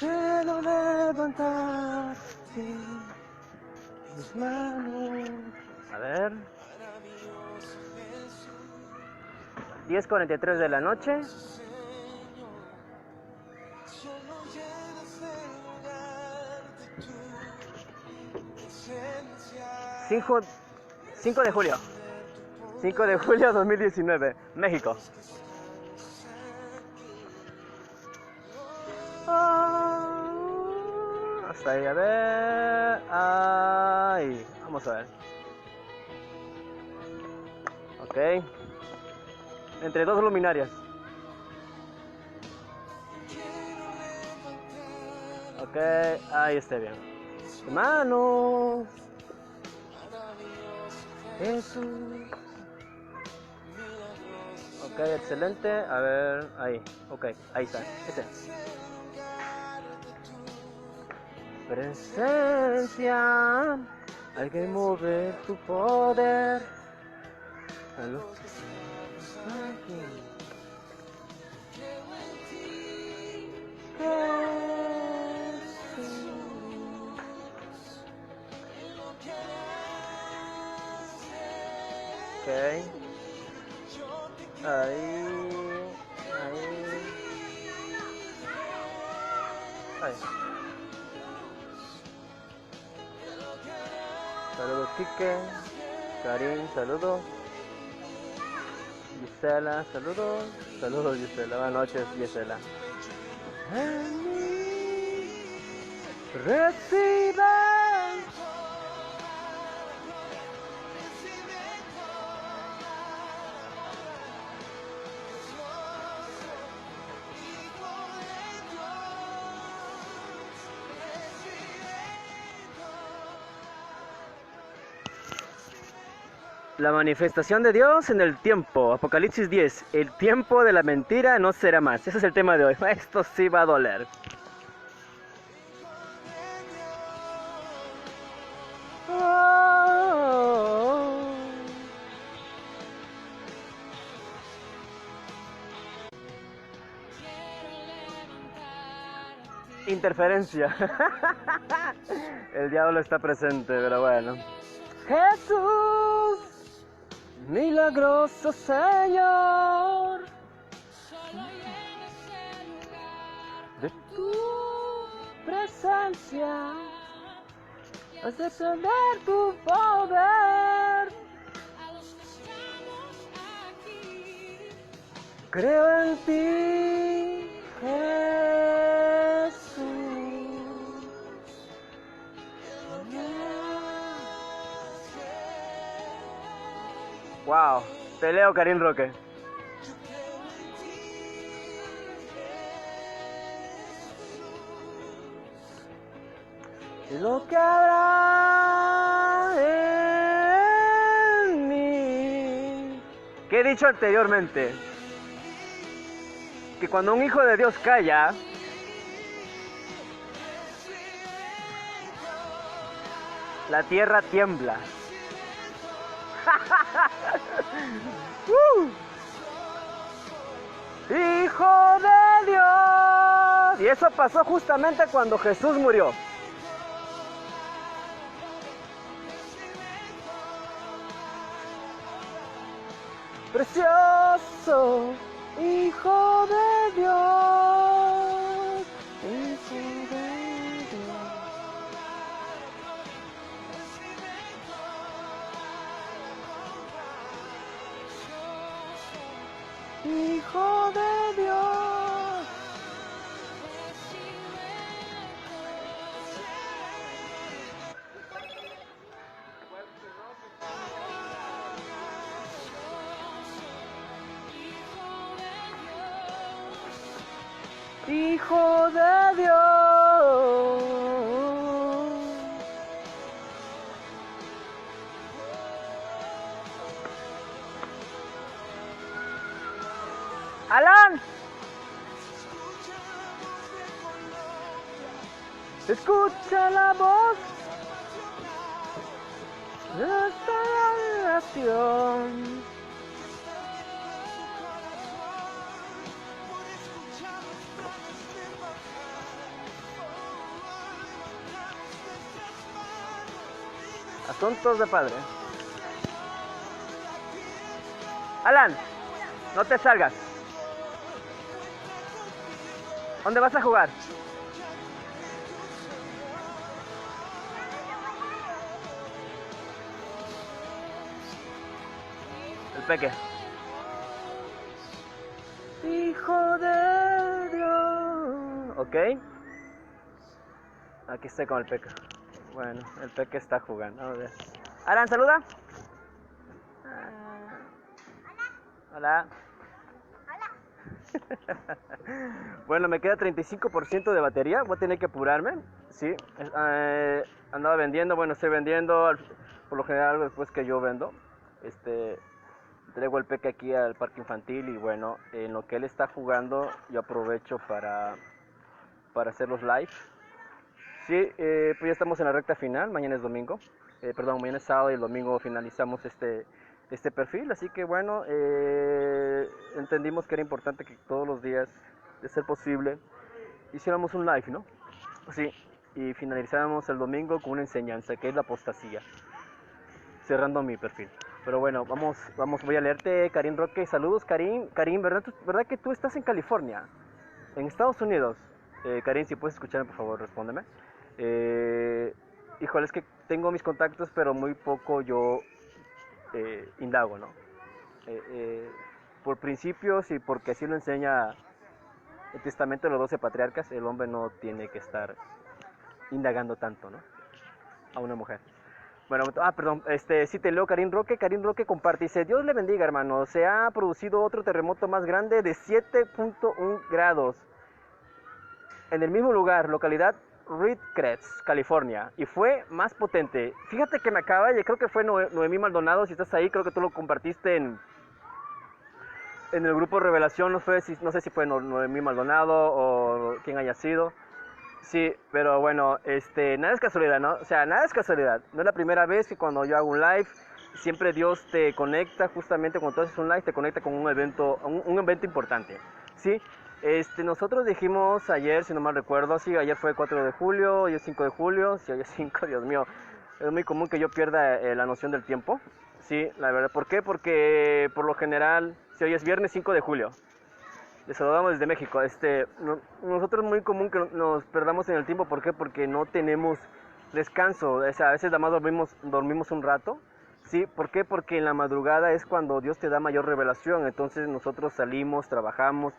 Quiero levantar mis manos. A ver. 10:43 de la noche. 5 de julio. 5 de julio 2019, México. Hasta ahí, a ver. Ahí, vamos a ver. Ok. Entre dos luminarias. Ok, ahí está bien. Hermano. Jesús. Ok, excelente. A ver, ahí. Ok, ahí está. Ese. Presencia. Hay que mover tu poder. ¿Aló? Aquí. Ok. Ahí. Saludos, Kike. Karim, saludos. Gisela, saludos. Saludos, Gisela. Buenas noches, Gisela. Recibe. La manifestación de Dios en el tiempo. Apocalipsis 10. El tiempo de la mentira no será más. Ese es el tema de hoy. Esto sí va a doler. Interferencia. El diablo está presente, pero bueno. Jesús, milagroso Señor, de tu presencia, haz descender tu poder. Creo en ti, Jesús. Wow, te leo, Karim Roque. Lo que habrá en mí. ¿Qué he dicho anteriormente? Que cuando un hijo de Dios calla, la tierra tiembla. Hijo de Dios. Y eso pasó justamente cuando Jesús murió. Precioso Hijo de Dios. Hijo de Dios. Hijo de Dios. Hijo de Dios. Alan, escucha la voz de esta oración. Asuntos de padre. Alan, no te salgas. ¿Dónde vas a jugar? El peque. Hijo de Dios. Ok. Aquí estoy con el peque. Bueno, el peque está jugando. A ver. Alan, saluda. Hola. Bueno, me queda 35% de batería. Voy a tener que apurarme. Sí. Andaba vendiendo. Bueno, estoy vendiendo. Por lo general, después que yo vendo. Traigo el peque aquí al parque infantil. Y bueno, en lo que él está jugando, yo aprovecho para hacer los live. Sí, pues ya estamos en la recta final. Mañana es domingo. Perdón, mañana es sábado y el domingo finalizamos este perfil, así que bueno, entendimos que era importante que todos los días, de ser posible, hiciéramos un live, ¿no? Sí, y finalizáramos el domingo con una enseñanza, que es la apostasía, cerrando mi perfil. Pero bueno, voy a leerte. Karim Roque, saludos Karim, ¿verdad que tú estás en California, en Estados Unidos? Karim, si puedes escucharme, por favor, respóndeme. Híjole, es que tengo mis contactos, pero muy poco yo indago, ¿no? Por principios y porque así lo enseña el testamento de los 12 patriarcas, el hombre no tiene que estar indagando tanto, ¿no? A una mujer. Bueno, perdón, sí te leo. Karim Roque comparte, dice: Dios le bendiga, hermano, se ha producido otro terremoto más grande de 7.1 grados en el mismo lugar, localidad Ridgecrest, California, y fue más potente. Fíjate que me acaba de, creo que fue Noemí Maldonado, si estás ahí, creo que tú lo compartiste en el grupo Revelación, no sé si fue Noemí Maldonado o quien haya sido. Sí, pero bueno, nada es casualidad, ¿no? O sea, nada es casualidad. No es la primera vez que cuando yo hago un live, siempre Dios te conecta, justamente cuando tú haces un live, te conecta con un evento importante, ¿sí? Nosotros dijimos ayer, si no mal recuerdo, sí, ayer fue 4 de julio, hoy es 5 de julio, sí, hoy es 5, Dios mío, es muy común que yo pierda la noción del tiempo, sí, la verdad. ¿Por qué? Porque por lo general, si hoy es viernes 5 de julio, les saludamos desde México, nosotros es muy común que nos perdamos en el tiempo. ¿Por qué? Porque no tenemos descanso, o sea, a veces nada más dormimos un rato. Sí, ¿por qué? Porque en la madrugada es cuando Dios te da mayor revelación, entonces nosotros salimos, trabajamos,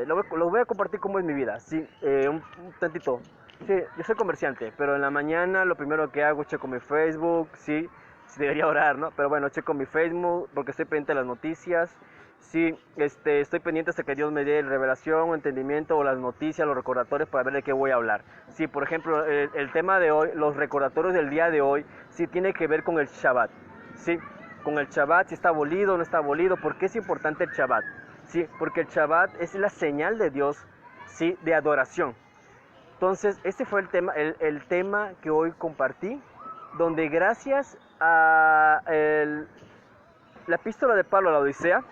lo voy a compartir cómo es mi vida, sí, un tantito. Sí, yo soy comerciante, pero en la mañana lo primero que hago es checo mi Facebook, sí debería orar, ¿no? Pero bueno, checo mi Facebook porque estoy pendiente de las noticias, sí, estoy pendiente hasta que Dios me dé revelación, entendimiento o las noticias, los recordatorios para ver de qué voy a hablar. Sí, por ejemplo, el tema de hoy, los recordatorios del día de hoy, sí tiene que ver con el Shabbat. Sí, con el Shabbat, si está abolido o no está abolido. ¿Por qué es importante el Shabbat? Sí, porque el Shabbat es la señal de Dios, sí, de adoración. Entonces, este fue el tema que hoy compartí, donde gracias a la epístola de Pablo a la Odisea,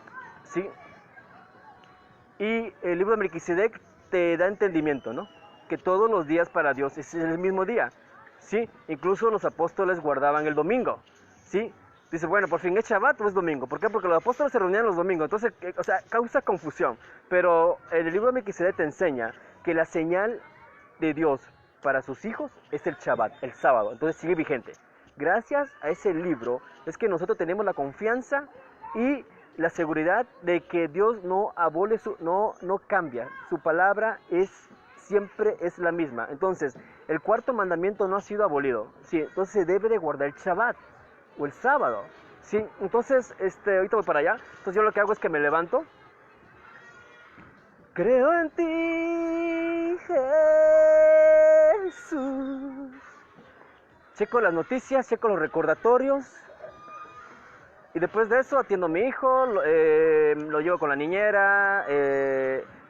sí, y el libro de Melquisedec te da entendimiento, ¿no? Que todos los días para Dios es el mismo día, sí, incluso los apóstoles guardaban el domingo, sí. Dice, bueno, por fin es Shabbat o es domingo. ¿Por qué? Porque los apóstoles se reunían los domingos. Entonces, o sea, causa confusión. Pero el libro de Melquisedec te enseña que la señal de Dios para sus hijos es el Shabbat, el sábado. Entonces sigue vigente. Gracias a ese libro es que nosotros tenemos la confianza y la seguridad de que Dios no abole, no cambia. Su palabra siempre es la misma. Entonces, el cuarto mandamiento no ha sido abolido. Sí, entonces se debe de guardar el Shabbat o el sábado, sí. Entonces, ahorita voy para allá. Entonces yo lo que hago es que me levanto. Creo en ti, Jesús. Checo las noticias, checo los recordatorios. Y después de eso atiendo a mi hijo, lo llevo con la niñera.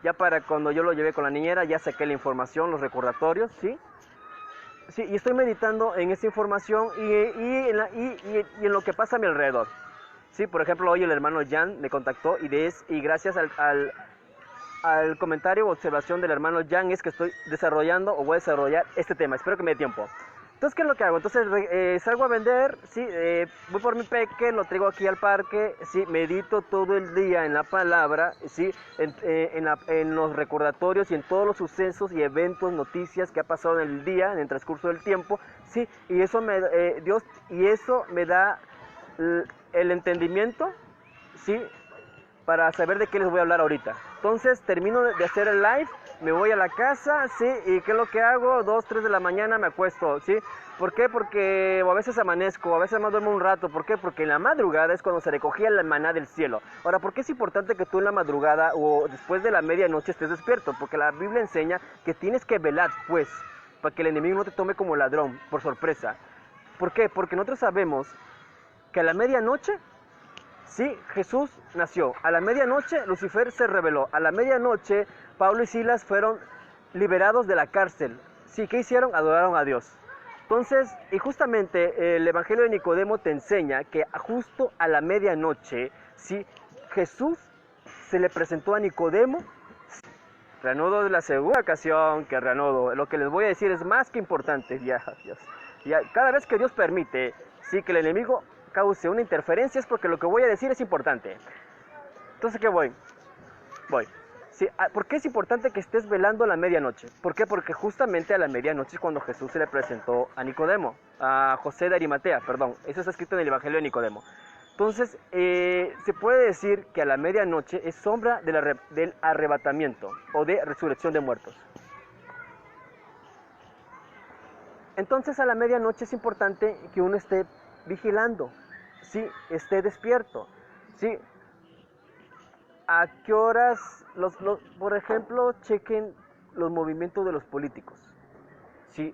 Ya para cuando yo lo llevé con la niñera, ya saqué la información, los recordatorios, ¿sí? Sí, y estoy meditando en esa información y en lo que pasa a mi alrededor. Sí, por ejemplo, hoy el hermano Jan me contactó y gracias al comentario o observación del hermano Jan es que estoy desarrollando o voy a desarrollar este tema. Espero que me dé tiempo. Entonces, ¿qué es lo que hago? Entonces, salgo a vender, sí, voy por mi peque, lo traigo aquí al parque, sí, medito todo el día en la palabra, sí, en los recordatorios y en todos los sucesos y eventos, noticias que ha pasado en el día, en el transcurso del tiempo, sí, y eso me da el entendimiento, sí, para saber de qué les voy a hablar ahorita. Entonces termino de hacer el live, me voy a la casa, ¿sí? ¿Y qué es lo que hago? 2, 3 de la mañana me acuesto, ¿sí? ¿Por qué? Porque a veces amanezco, a veces más duermo un rato. ¿Por qué? Porque en la madrugada es cuando se recogía la maná del cielo. Ahora, ¿por qué es importante que tú en la madrugada o después de la medianoche estés despierto? Porque la Biblia enseña que tienes que velar, pues, para que el enemigo no te tome como ladrón, por sorpresa. ¿Por qué? Porque nosotros sabemos que a la medianoche, sí, Jesús nació. A la medianoche Lucifer se rebeló. A la medianoche Pablo y Silas fueron liberados de la cárcel. Sí, ¿qué hicieron? Adoraron a Dios. Entonces, y justamente el Evangelio de Nicodemo te enseña que justo a la medianoche, sí, Jesús se le presentó a Nicodemo. Reanudo de la segunda ocasión que reanudo. Lo que les voy a decir es más que importante. Ya, cada vez que Dios permite, sí, que el enemigo cause una interferencia es porque lo que voy a decir es importante. Entonces, ¿qué voy? Sí, ¿por qué es importante que estés velando a la medianoche? ¿Por qué? Porque justamente a la medianoche es cuando Jesús se le presentó a Nicodemo, a José de Arimatea, perdón. Eso está escrito en el Evangelio de Nicodemo. Entonces, se puede decir que a la medianoche es sombra del arrebatamiento o de resurrección de muertos. Entonces, a la medianoche es importante que uno esté vigilando, ¿sí? Esté despierto, ¿sí? ¿A qué horas? Por ejemplo, chequen los movimientos de los políticos, ¿sí?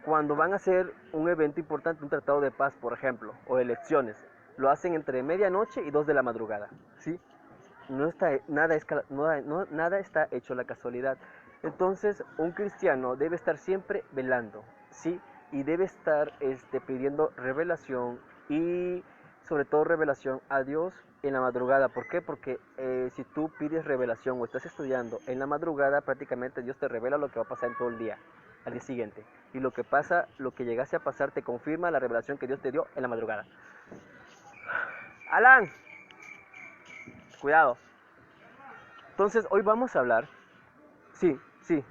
Cuando van a hacer un evento importante, un tratado de paz, por ejemplo, o elecciones, lo hacen entre medianoche y 2 de la madrugada, ¿sí? Nada está hecho a la casualidad. Entonces, un cristiano debe estar siempre velando, ¿sí? Y debe estar pidiendo revelación y sobre todo revelación a Dios en la madrugada. ¿Por qué? Porque si tú pides revelación o estás estudiando en la madrugada, prácticamente Dios te revela lo que va a pasar en todo el día, al día siguiente. Y lo que llegase a pasar te confirma la revelación que Dios te dio en la madrugada. Alan, cuidado. Entonces, hoy vamos a hablar. Sí,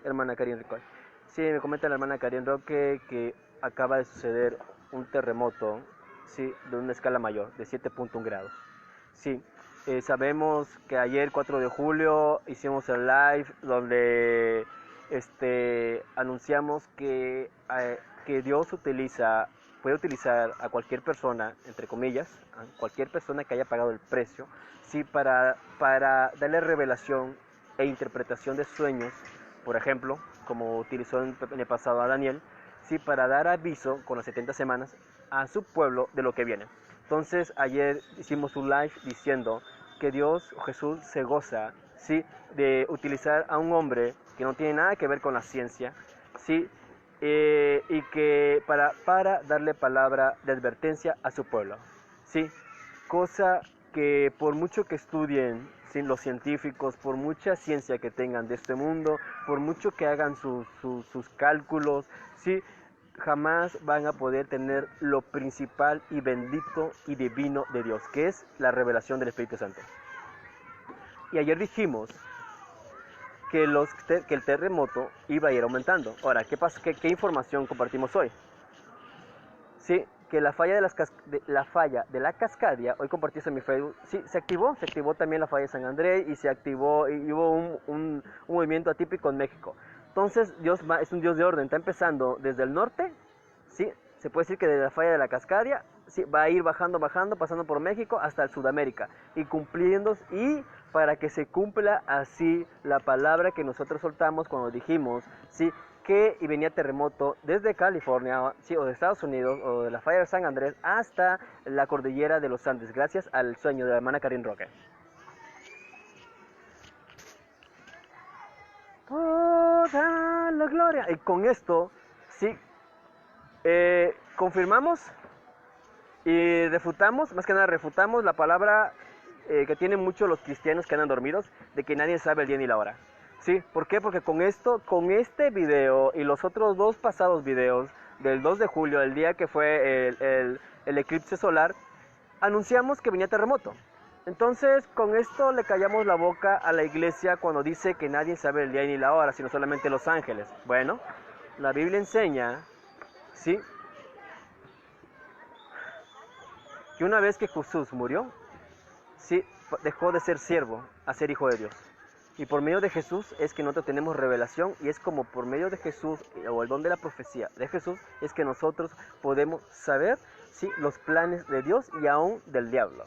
hermana Karin Ricoy. Sí, me comenta la hermana Karin Roque que acaba de suceder un terremoto, sí, de una escala mayor, de 7.1 grados. Sí, sabemos que ayer, 4 de julio, hicimos el live donde anunciamos que Dios puede utilizar a cualquier persona, entre comillas, a cualquier persona que haya pagado el precio, sí, para darle revelación e interpretación de sueños, por ejemplo, como utilizó en el pasado a Daniel, sí, para dar aviso con las 70 semanas a su pueblo de lo que viene. Entonces ayer hicimos un live diciendo que Dios, Jesús, se goza, ¿sí?, de utilizar a un hombre que no tiene nada que ver con la ciencia, ¿sí?, y que para darle palabra de advertencia a su pueblo, ¿sí?, cosa que por mucho que estudien, ¿sí?, los científicos, por mucha ciencia que tengan de este mundo, por mucho que hagan sus cálculos, ¿sí?, jamás van a poder tener lo principal y bendito y divino de Dios, que es la revelación del Espíritu Santo. Y ayer dijimos que el terremoto iba a ir aumentando. Ahora, ¿qué pasa? ¿Qué información compartimos hoy? Sí, que la falla de la Cascadia, hoy compartí eso en mi Facebook, sí, se activó también la falla de San Andrés y se activó y hubo un movimiento atípico en México. Entonces Dios es un Dios de orden, está empezando desde el norte, sí, se puede decir que desde la falla de la Cascadia, sí, va a ir bajando, pasando por México hasta el Sudamérica y cumpliendo, y para que se cumpla así la palabra que nosotros soltamos cuando dijimos, sí, que y venía terremoto desde California, sí, o de Estados Unidos, o de la falla de San Andrés hasta la cordillera de los Andes, gracias al sueño de la hermana Karin Roque. Toda la gloria. Y con esto, sí, confirmamos y refutamos, más que nada refutamos la palabra que tienen muchos los cristianos que andan dormidos, de que nadie sabe el día ni la hora. ¿Sí? ¿Por qué? Porque con este video y los otros 2 pasados videos del 2 de julio, el día que fue el eclipse solar, anunciamos que venía terremoto. Entonces, con esto le callamos la boca a la iglesia cuando dice que nadie sabe el día ni la hora, sino solamente los ángeles. Bueno, la Biblia enseña, ¿sí?, que una vez que Jesús murió, sí, dejó de ser siervo a ser hijo de Dios. Y por medio de Jesús es que nosotros tenemos revelación, y es como por medio de Jesús, o el don de la profecía de Jesús, es que nosotros podemos saber, ¿sí?, los planes de Dios y aún del diablo.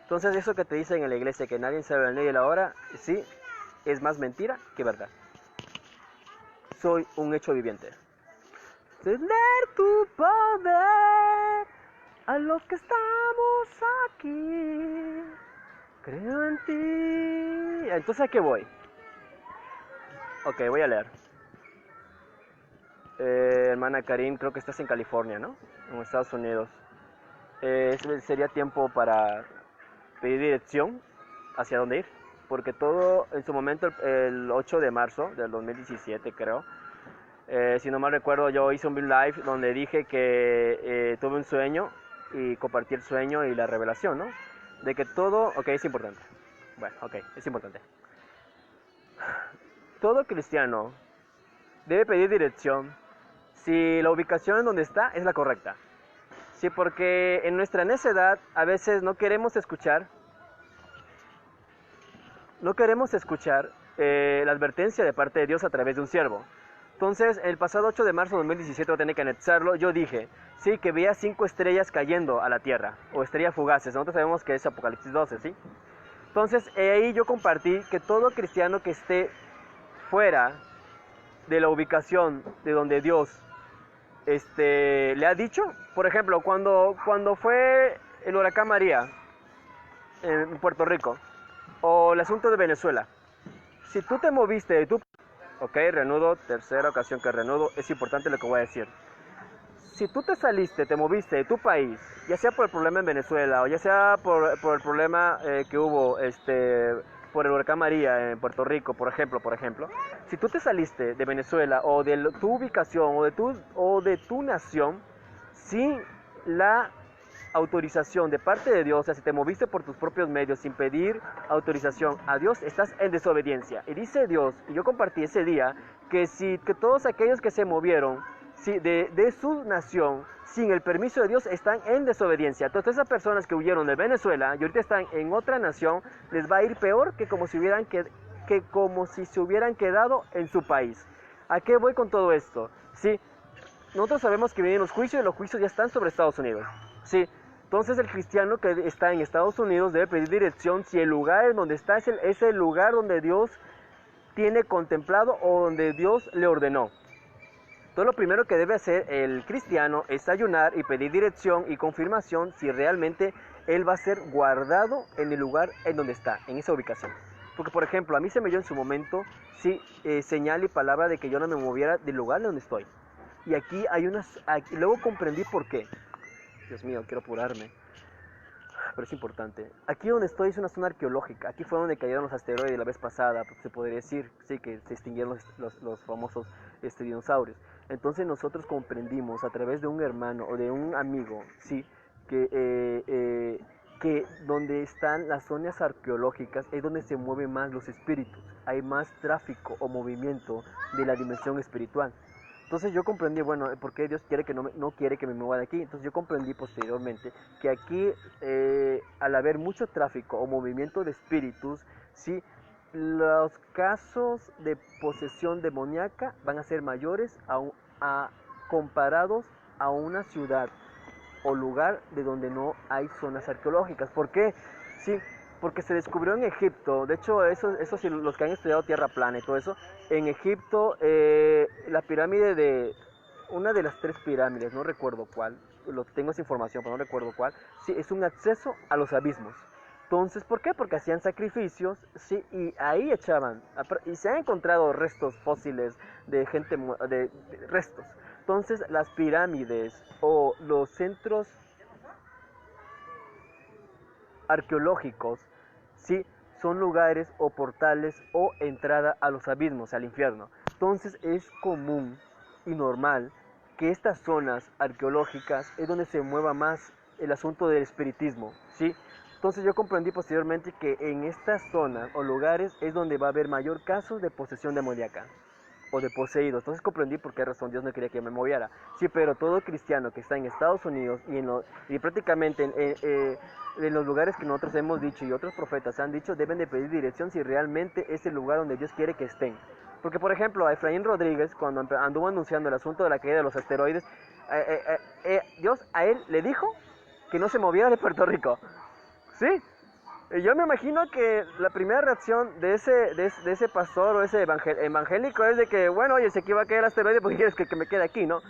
Entonces eso que te dicen en la iglesia, que nadie sabe el día y la hora, sí, es más mentira que verdad. Soy un hecho viviente. Tener tu poder a los que estamos aquí. Creo en ti. Entonces, ¿a qué voy? Ok, voy a leer. Hermana Karim, creo que estás en California, ¿no? En Estados Unidos. Sería tiempo para pedir dirección hacia dónde ir, porque todo en su momento, el 8 de marzo del 2017 creo, si no mal recuerdo, yo hice un live donde dije que tuve un sueño y compartí el sueño y la revelación, ¿no? De que todo, ok, es importante. Bueno, ok, es importante. Todo cristiano debe pedir dirección si la ubicación en donde está es la correcta. Sí, porque en nuestra necedad a veces no queremos escuchar la advertencia de parte de Dios a través de un siervo. Entonces, el pasado 8 de marzo de 2017, voy a tener que anexarlo, yo dije, sí, que veía 5 estrellas cayendo a la tierra, o estrellas fugaces. Nosotros sabemos que es Apocalipsis 12, ¿sí? Entonces, ahí yo compartí que todo cristiano que esté fuera de la ubicación de donde Dios le ha dicho, por ejemplo, cuando fue el huracán María en Puerto Rico, o el asunto de Venezuela, si tú te moviste de tu... Ok, reanudo, tercera ocasión que reanudo, es importante lo que voy a decir. Si tú te saliste, te moviste de tu país, ya sea por el problema en Venezuela, o ya sea por el problema que hubo por el huracán María en Puerto Rico, por ejemplo, si tú te saliste de Venezuela o de tu ubicación o de tu nación sin la autorización de parte de Dios, o sea, si te moviste por tus propios medios sin pedir autorización a Dios, estás en desobediencia. Y dice Dios, y yo compartí ese día, que todos aquellos que se movieron, sí, de su nación sin el permiso de Dios están en desobediencia. Entonces esas personas que huyeron de Venezuela y ahorita están en otra nación, les va a ir peor que como si se hubieran quedado en su país. ¿A qué voy con todo esto? Sí, nosotros sabemos que vienen los juicios y los juicios ya están sobre Estados Unidos. Sí, entonces el cristiano que está en Estados Unidos debe pedir dirección si el lugar en donde está es el lugar donde Dios tiene contemplado o donde Dios le ordenó. Entonces lo primero que debe hacer el cristiano es ayunar y pedir dirección y confirmación si realmente él va a ser guardado en el lugar en donde está, en esa ubicación. Porque, por ejemplo, a mí se me dio en su momento, sí, señal y palabra de que yo no me moviera del lugar donde estoy. Y aquí hay luego comprendí por qué. Dios mío, quiero apurarme. Pero es importante. Aquí donde estoy es una zona arqueológica. Aquí fue donde cayeron los asteroides la vez pasada, se podría decir, sí, que se extinguieron los famosos dinosaurios. Entonces nosotros comprendimos a través de un hermano o de un amigo, sí, que donde están las zonas arqueológicas es donde se mueven más los espíritus. Hay más tráfico o movimiento de la dimensión espiritual. Entonces yo comprendí, bueno, por qué Dios quiere que no quiere que me mueva de aquí. Entonces yo comprendí posteriormente que aquí, al haber mucho tráfico o movimiento de espíritus, sí, los casos de posesión demoníaca van a ser mayores comparados a una ciudad o lugar de donde no hay zonas arqueológicas. ¿Por qué? Sí, porque se descubrió en Egipto, de hecho, eso sí, los que han estudiado tierra plana y todo eso, en Egipto, la pirámide una de las 3 pirámides, no recuerdo cuál, tengo esa información, pero no recuerdo cuál, sí, es un acceso a los abismos. Entonces, ¿por qué? Porque hacían sacrificios, sí, y ahí echaban, y se han encontrado restos fósiles de gente, de restos. Entonces, las pirámides o los centros arqueológicos, sí, son lugares o portales o entrada a los abismos, al infierno. Entonces es común y normal que estas zonas arqueológicas es donde se mueva más el asunto del espiritismo, ¿sí? Entonces yo comprendí posteriormente que en estas zonas o lugares es donde va a haber mayor casos de posesión demoníaca o de poseídos. Entonces comprendí por qué razón Dios no quería que me moviera. Sí, pero todo cristiano que está en Estados Unidos y prácticamente en los lugares que nosotros hemos dicho y otros profetas han dicho, deben de pedir dirección si realmente es el lugar donde Dios quiere que estén. Porque, por ejemplo, a Efraín Rodríguez, cuando anduvo anunciando el asunto de la caída de los asteroides, Dios a él le dijo que no se moviera de Puerto Rico. ¿Sí? Yo me imagino que la primera reacción de ese pastor o ese evangélico es de que, bueno, oye, si aquí va a caer el asteroide, pues quieres que me quede aquí, ¿no?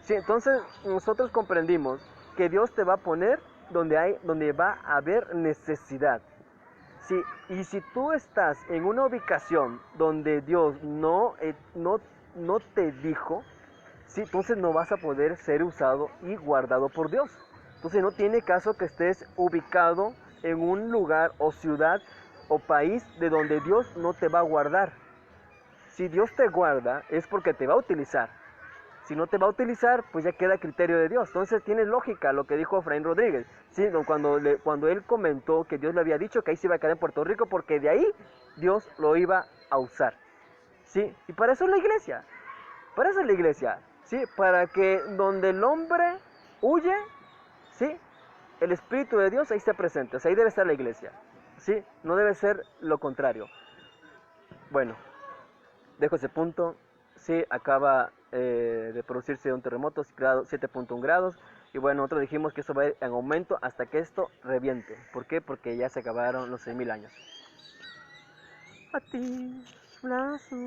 Sí, entonces nosotros comprendimos que Dios te va a poner donde va a haber necesidad. Sí, y si tú estás en una ubicación donde Dios no te dijo, sí, entonces no vas a poder ser usado y guardado por Dios. Entonces no tiene caso que estés ubicado en un lugar o ciudad o país de donde Dios no te va a guardar. Si Dios te guarda es porque te va a utilizar. Si no te va a utilizar, pues ya queda a criterio de Dios. Entonces tiene lógica lo que dijo Efraín Rodríguez. ¿Sí? Cuando él comentó que Dios le había dicho que ahí se iba a quedar en Puerto Rico porque de ahí Dios lo iba a usar. ¿Sí? Y para eso es la iglesia. Para eso es la iglesia. ¿Sí? Para que donde el hombre huye, ¿sí? El Espíritu de Dios ahí está presente. O sea, ahí debe estar la iglesia. ¿Sí? No debe ser lo contrario. Bueno, dejo ese punto. Sí, acaba de producirse un terremoto, 7.1 grados. Y bueno, nosotros dijimos que eso va a ir en aumento hasta que esto reviente. ¿Por qué? Porque ya se acabaron los 6.000 años. A ti, brazos,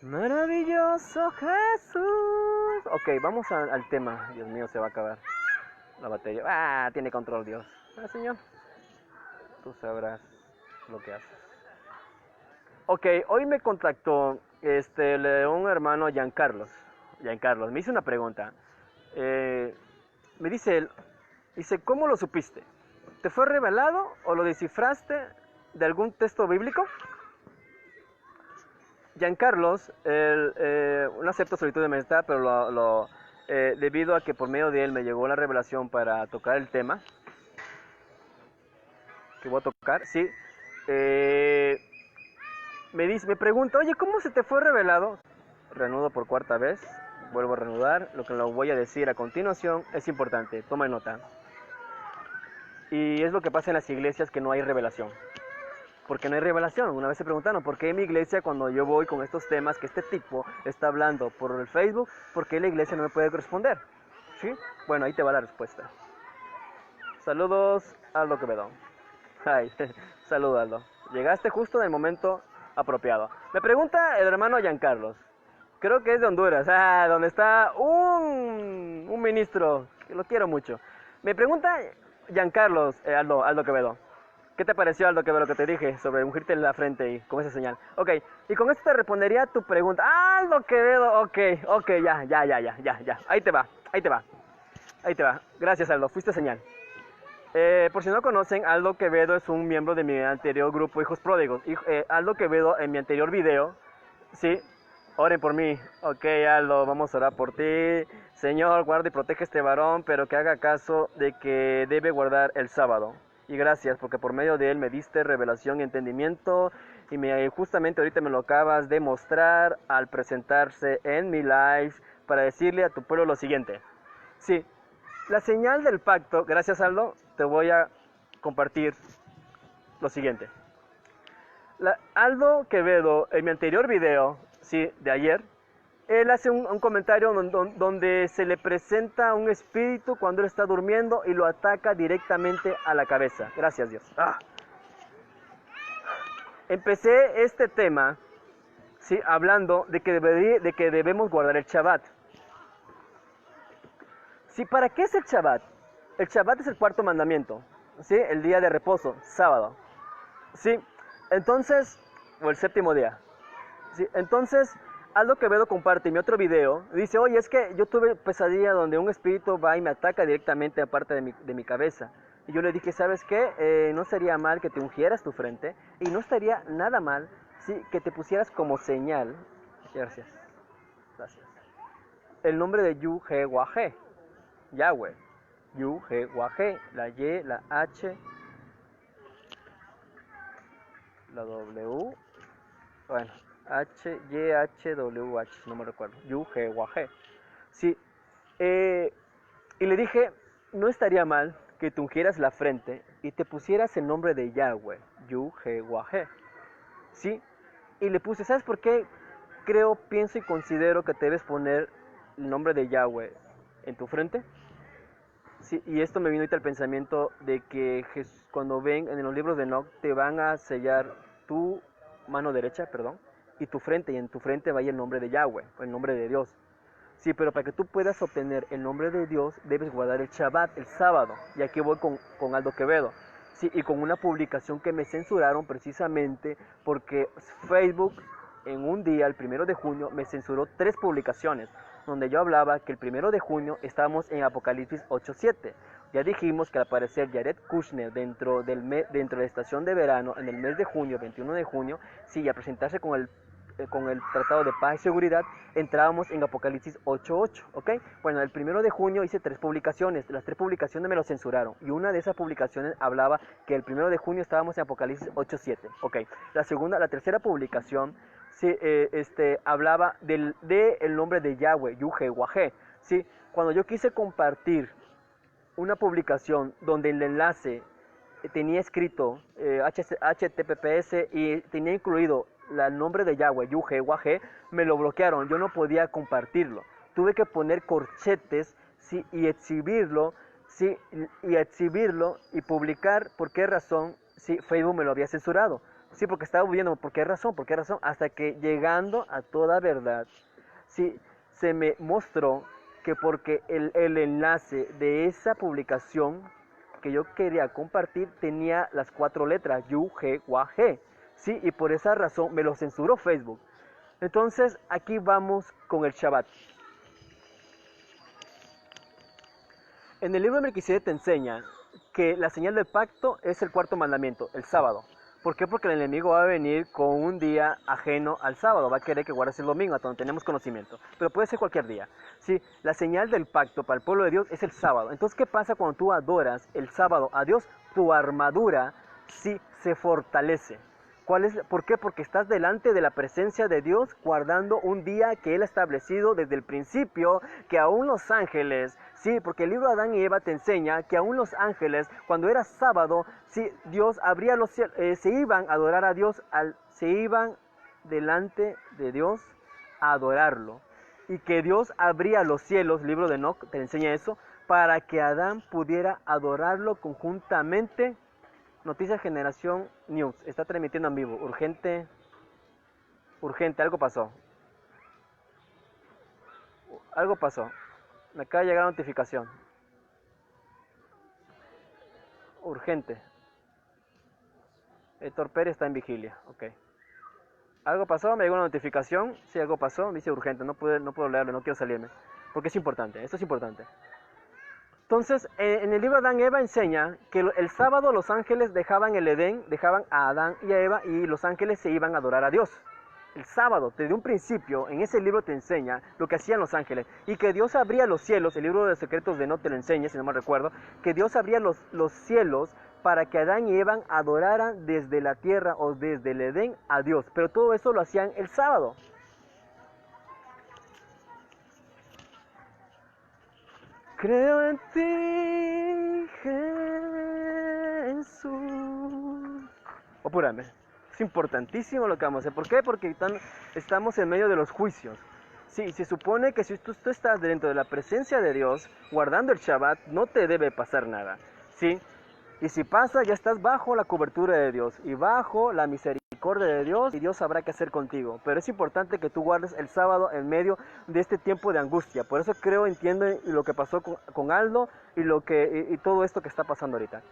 maravilloso Jesús. Ok, vamos al tema. Dios mío, se va a acabar la batería. Tiene control Dios. Señor, tú sabrás lo que haces. Ok, hoy me contactó un hermano Giancarlos. Giancarlos, me hizo una pregunta. Me dice él, ¿cómo lo supiste? ¿Te fue revelado o lo descifraste de algún texto bíblico? Giancarlos, no acepto solicitud de amistad, pero debido a que por medio de él me llegó la revelación para tocar el tema que voy a tocar, sí. Me pregunta, oye, ¿cómo se te fue revelado? Reanudo por cuarta vez, vuelvo a reanudar. Lo que lo voy a decir a continuación es importante, toma nota. Y es lo que pasa en las iglesias, que no hay revelación. Porque no hay revelación. Una vez se preguntaron, ¿por qué en mi iglesia cuando yo voy con estos temas que este tipo está hablando por el Facebook, por qué la iglesia no me puede responder? ¿Sí? Bueno, ahí te va la respuesta. Saludos, Aldo Quevedo. Ay, saludos, Aldo. Llegaste justo en el momento apropiado. Me pregunta el hermano Giancarlos. Creo que es de Honduras, donde está un ministro, que lo quiero mucho. Me pregunta Giancarlos, Aldo Quevedo. ¿Qué te pareció, Aldo Quevedo, lo que te dije sobre ungirte en la frente y con esa señal? Ok, y con esto te respondería tu pregunta. Aldo Quevedo, ok, ya. Ahí te va. Gracias, Aldo, fuiste señal. Por si no conocen, Aldo Quevedo es un miembro de mi anterior grupo Hijos Pródigos. Aldo Quevedo, en mi anterior video, sí, oren por mí. Ok, Aldo, vamos a orar por ti. Señor, guarda y protege a este varón, pero que haga caso de que debe guardar el sábado. Y gracias, porque por medio de él me diste revelación y entendimiento. Y justamente ahorita me lo acabas de mostrar al presentarse en mi live para decirle a tu pueblo lo siguiente. Sí, la señal del pacto, gracias Aldo, te voy a compartir lo siguiente. Aldo Quevedo, en mi anterior video, sí, de ayer, él hace un comentario donde se le presenta un espíritu cuando él está durmiendo y lo ataca directamente a la cabeza. Gracias Dios. Empecé este tema, sí, hablando de que debemos guardar el Shabbat. Sí, ¿para qué es el Shabbat? El Shabbat es el cuarto mandamiento, ¿sí? El día de reposo, sábado, ¿sí? Entonces, o el séptimo día, ¿sí? Entonces, Aldo Quevedo comparte en mi otro video, dice, oye, es que yo tuve pesadilla donde un espíritu va y me ataca directamente aparte de mi cabeza. Y yo le dije, ¿sabes qué? No sería mal que te ungieras tu frente y no estaría nada mal, ¿sí? Que te pusieras como señal. Gracias. el nombre de Yuhewahé, Yahweh, Yuhewahé, la Y, la H, la W, bueno, H, Y, H, W, H, no me recuerdo, Yuhewahé. Sí, y le dije, no estaría mal que te ungieras la frente y te pusieras el nombre de Yahweh, Yuhewahé. Sí, y le puse, ¿sabes por qué? Creo, pienso y considero que te debes poner el nombre de Yahweh en tu frente. Sí, y esto me vino ahorita al pensamiento de que cuando ven en los libros de Enoch te van a sellar tu mano derecha, perdón, y tu frente, y en tu frente va a ir el nombre de Yahweh, o el nombre de Dios. Sí, pero para que tú puedas obtener el nombre de Dios, debes guardar el Shabbat, el sábado. Y aquí voy con Aldo Quevedo. Sí, y con una publicación que me censuraron precisamente porque Facebook en un día, el 1 de junio, me censuró 3 publicaciones, donde yo hablaba que el 1 de junio estábamos en Apocalipsis 8:7. Ya dijimos que al aparecer Jared Kushner dentro de la estación de verano, en el mes de junio, 21 de junio, sí, a presentarse con el Tratado de Paz y Seguridad, entrábamos en Apocalipsis 8:8, ¿ok? Bueno, el 1 de junio hice 3 publicaciones, las 3 publicaciones me lo censuraron, y una de esas publicaciones hablaba que el 1 de junio estábamos en Apocalipsis 8:7, ¿ok? La tercera publicación, sí, hablaba del nombre de Yahweh, Yuhewahé, ¿sí? Cuando yo quise compartir una publicación donde el enlace tenía escrito HTTPS y tenía incluido el nombre de Yahweh, Yuhewahé, me lo bloquearon, yo no podía compartirlo. Tuve que poner corchetes, sí, y exhibirlo, sí, y publicar. ¿Por qué razón? Sí, Facebook me lo había censurado. Sí, porque estaba viendo, ¿por qué razón? ¿Por qué razón? Hasta que llegando a toda verdad, sí, se me mostró que porque el enlace de esa publicación que yo quería compartir tenía las 4 letras, Yuhewahé. Sí, y por esa razón me lo censuró Facebook. Entonces, aquí vamos con el Shabbat. En el libro de Melquisedec te enseña que la señal del pacto es el 4.º mandamiento, el sábado. ¿Por qué? Porque el enemigo va a venir con un día ajeno al sábado. Va a querer que guardes el domingo, hasta donde tenemos conocimiento. Pero puede ser cualquier día. Sí, la señal del pacto para el pueblo de Dios es el sábado. Entonces, ¿qué pasa cuando tú adoras el sábado a Dios? Tu armadura sí se fortalece. ¿Por qué? Porque estás delante de la presencia de Dios guardando un día que Él ha establecido desde el principio, que aún los ángeles, sí, porque el libro de Adán y Eva te enseña que aún los ángeles, cuando era sábado, sí, Dios abría los cielos, se iban a adorar a Dios, se iban delante de Dios a adorarlo. Y que Dios abría los cielos, el libro de Enoch te enseña eso, para que Adán pudiera adorarlo conjuntamente. Noticias Generación News, está transmitiendo en vivo, urgente, algo pasó, me acaba de llegar la notificación, urgente, Héctor Pérez está en vigilia, ok, algo pasó, me llegó una notificación, sí, algo pasó, me dice urgente, no puedo leerlo, no quiero salirme, porque es importante, esto es importante. Entonces, en el libro de Adán y Eva enseña que el sábado los ángeles dejaban el Edén, dejaban a Adán y a Eva, y los ángeles se iban a adorar a Dios. El sábado, desde un principio, en ese libro te enseña lo que hacían los ángeles, y que Dios abría los cielos. El libro de los secretos de Enoch te lo enseña, si no me recuerdo, que Dios abría los cielos para que Adán y Eva adoraran desde la tierra o desde el Edén a Dios. Pero todo eso lo hacían el sábado. Creo en ti, Jesús. Apúrame. Es importantísimo lo que vamos a hacer. ¿Por qué? Porque estamos en medio de los juicios. Sí, se supone que si tú estás dentro de la presencia de Dios, guardando el Shabbat, no te debe pasar nada. ¿Sí? Y si pasa, ya estás bajo la cobertura de Dios y bajo la misericordia de Dios, y Dios sabrá qué hacer contigo. Pero es importante que tú guardes el sábado en medio de este tiempo de angustia. Por eso entiendo lo que pasó con Aldo y todo esto que está pasando ahorita.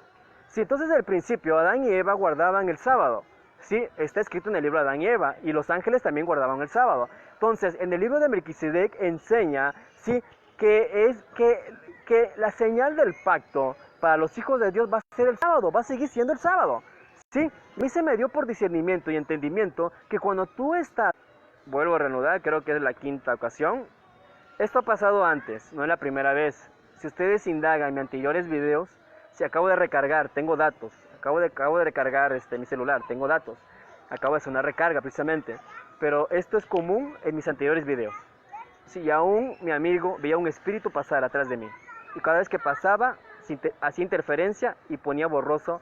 Sí, entonces desde el principio Adán y Eva guardaban el sábado. Sí, está escrito en el libro de Adán y Eva, y los ángeles también guardaban el sábado. Entonces, en el libro de Melquisedec enseña, sí, que la señal del pacto para los hijos de Dios va a ser el sábado, va a seguir siendo el sábado. Sí, a mí se me dio por discernimiento y entendimiento que cuando tú estás, vuelvo a reanudar, creo que es la 5ª ocasión, Esto ha pasado antes, no es la primera vez. Si ustedes indagan en mis anteriores videos, si acabo de recargar, tengo datos. Acabo de recargar mi celular, tengo datos. Acabo de hacer una recarga precisamente. Pero esto es común en mis anteriores videos. Si aún mi amigo veía un espíritu pasar atrás de mí. Y cada vez que pasaba, hacía interferencia y ponía borroso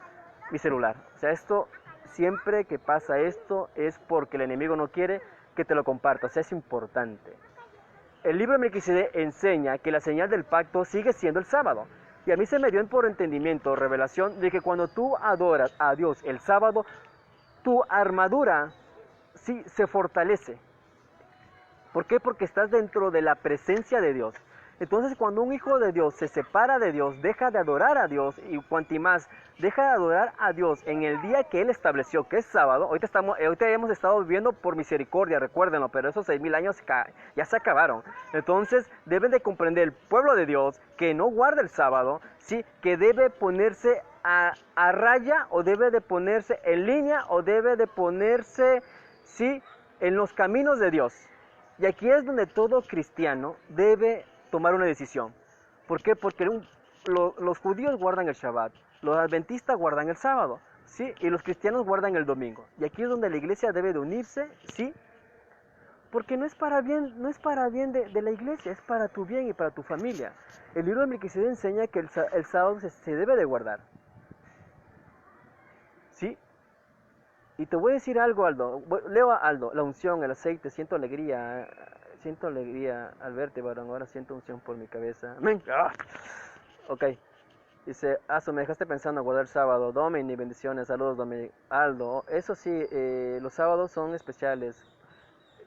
mi celular. O sea, esto, siempre que pasa esto, es porque el enemigo no quiere que te lo comparta. O sea, es importante. El libro de Melquisedec enseña que la señal del pacto sigue siendo el sábado. Y a mí se me dio por entendimiento, revelación, de que cuando tú adoras a Dios el sábado, tu armadura sí se fortalece. ¿Por qué? Porque estás dentro de la presencia de Dios. Entonces, cuando un hijo de Dios se separa de Dios, deja de adorar a Dios, y cuanto más deja de adorar a Dios en el día que Él estableció, que es sábado. Ahorita hemos estado viviendo por misericordia, recuérdenlo, pero esos 6,000 años ya se acabaron. Entonces, deben de comprender el pueblo de Dios que no guarda el sábado, ¿sí? Que debe ponerse a raya, o debe de ponerse en línea, o debe de ponerse, ¿sí?, en los caminos de Dios. Y aquí es donde todo cristiano debe tomar una decisión. ¿Por qué? Porque los judíos guardan el Shabbat, los adventistas guardan el sábado, ¿sí? Y los cristianos guardan el domingo. Y aquí es donde la iglesia debe de unirse, ¿sí? Porque no es para bien de la iglesia, es para tu bien y para tu familia. El libro de Melquisedec enseña que el sábado se debe de guardar, ¿sí? Y te voy a decir algo, Aldo. Leo a Aldo, la unción, el aceite, siento alegría al verte, varón. Ahora siento unción por mi cabeza. Amén. Ok. Dice, me dejaste pensando en guardar el sábado. Domini, bendiciones, saludos, Domini. Aldo, eso sí, los sábados son especiales.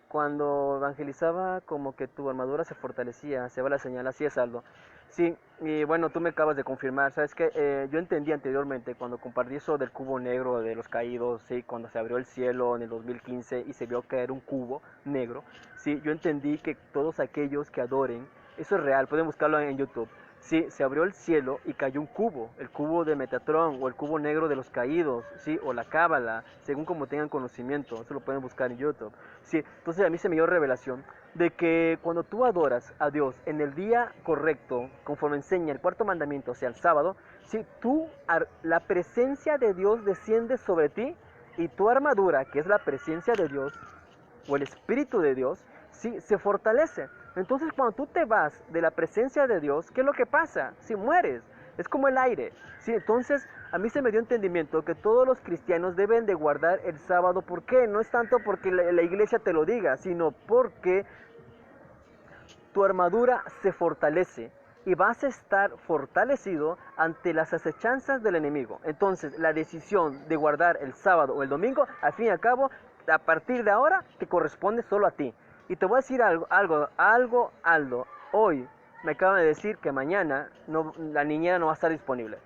Cuando evangelizaba, como que tu armadura se fortalecía, se va la señal, así es, Aldo. Sí, y bueno, tú me acabas de confirmar, ¿sabes qué? Yo entendí anteriormente, cuando compartí eso del cubo negro de los caídos, sí, cuando se abrió el cielo en el 2015 y se vio caer un cubo negro, sí, yo entendí que todos aquellos que adoren, eso es real, pueden buscarlo en YouTube. Sí, se abrió el cielo y cayó un cubo, el cubo de Metatron o el cubo negro de los caídos, sí, o la cábala, según como tengan conocimiento, eso lo pueden buscar en YouTube. Sí, entonces a mí se me dio revelación de que cuando tú adoras a Dios en el día correcto, conforme enseña el cuarto mandamiento, o sea, el sábado, sí, la presencia de Dios desciende sobre ti y tu armadura, que es la presencia de Dios, o el Espíritu de Dios, sí, se fortalece. Entonces, cuando tú te vas de la presencia de Dios, ¿qué es lo que pasa? Si mueres, es como el aire. Sí, entonces, a mí se me dio entendimiento que todos los cristianos deben de guardar el sábado. ¿Por qué? No es tanto porque la iglesia te lo diga, sino porque tu armadura se fortalece y vas a estar fortalecido ante las acechanzas del enemigo. Entonces, la decisión de guardar el sábado o el domingo, al fin y al cabo, a partir de ahora, te corresponde solo a ti. Y te voy a decir Aldo. Hoy me acaban de decir que mañana la niñera no va a estar disponible.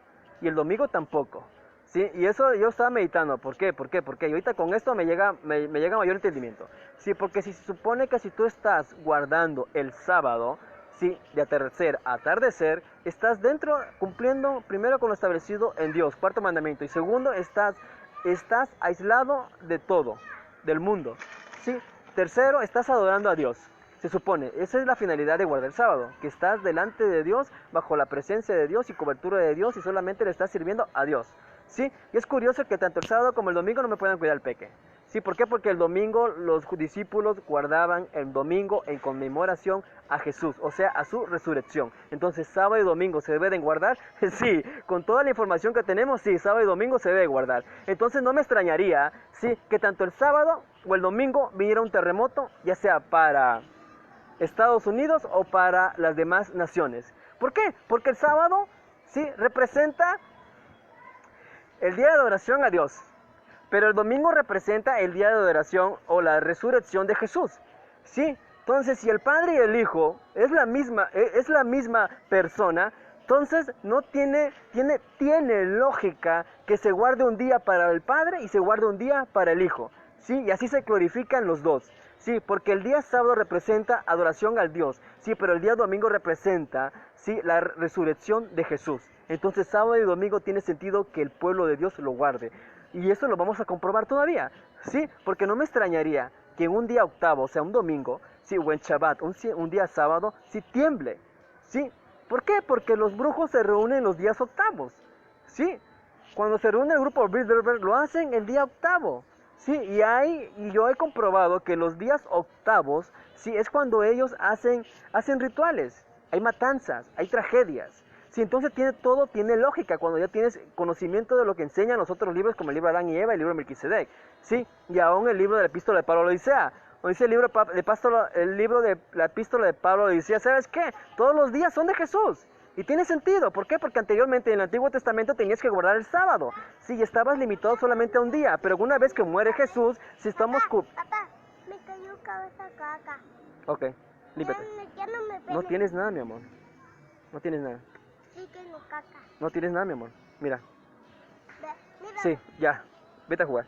Y el domingo tampoco. ¿Sí? Y eso yo estaba meditando. ¿Por qué? Porque y ahorita con esto me llega mayor entendimiento. Sí, porque si se supone que si tú estás guardando el sábado, sí, de atardecer, estás cumpliendo primero con lo establecido en Dios, cuarto mandamiento. Y segundo, estás aislado de todo, del mundo. ¿Sí? Tercero, estás adorando a Dios. Se supone, esa es la finalidad de guardar el sábado, que estás delante de Dios, bajo la presencia de Dios y cobertura de Dios, y solamente le estás sirviendo a Dios. ¿Sí? Y es curioso que tanto el sábado como el domingo no me puedan cuidar el peque. ¿Sí? ¿Por qué? Porque el domingo los discípulos guardaban el domingo en conmemoración a Jesús, o sea, a su resurrección. Entonces, sábado y domingo se deben guardar. Sí, con toda la información que tenemos, sí, sábado y domingo se debe guardar. Entonces, no me extrañaría, sí, que tanto el sábado o el domingo viniera un terremoto, ya sea para Estados Unidos o para las demás naciones. ¿Por qué? Porque el sábado, sí, representa el día de adoración a Dios, pero el domingo representa el día de adoración o la resurrección de Jesús. ¿Sí? Entonces, si el Padre y el Hijo es la misma persona, entonces no tiene lógica que se guarde un día para el Padre y se guarde un día para el Hijo. ¿Sí? Y así se glorifican los dos. Sí, porque el día sábado representa adoración al Dios. Sí, pero el día domingo representa, sí, la resurrección de Jesús. Entonces, sábado y domingo tiene sentido que el pueblo de Dios lo guarde. Y eso lo vamos a comprobar todavía. Sí, porque no me extrañaría que en un día octavo, o sea, un domingo, sí, o en Shabbat, un día sábado, sí tiemble, sí. ¿Por qué? Porque los brujos se reúnen los días octavos, sí. Cuando se reúne el grupo Bilderberg, lo hacen el día octavo, sí. Y yo he comprobado que los días octavos, sí, es cuando ellos hacen rituales, hay matanzas, hay tragedias. Sí, entonces todo tiene lógica cuando ya tienes conocimiento de lo que enseñan los otros libros, como el libro de Adán y Eva, el libro de Melquisedec, sí, y aún el libro de la epístola de Pablo a la Odisea, o dice el libro de la epístola de Pablo a la Odisea. ¿Sabes qué? Todos los días son de Jesús, y tiene sentido. ¿Por qué? Porque anteriormente en el Antiguo Testamento tenías que guardar el sábado, sí, y estabas limitado solamente a un día, pero una vez que muere Jesús, si estamos... Papá, me cayó cabeza caca. Ok, límpiate. Ya no me pega. No tienes nada, mi amor, no tienes nada. Sí tengo caca. No tienes nada, mi amor, mira. Mira. Sí, ya, vete a jugar.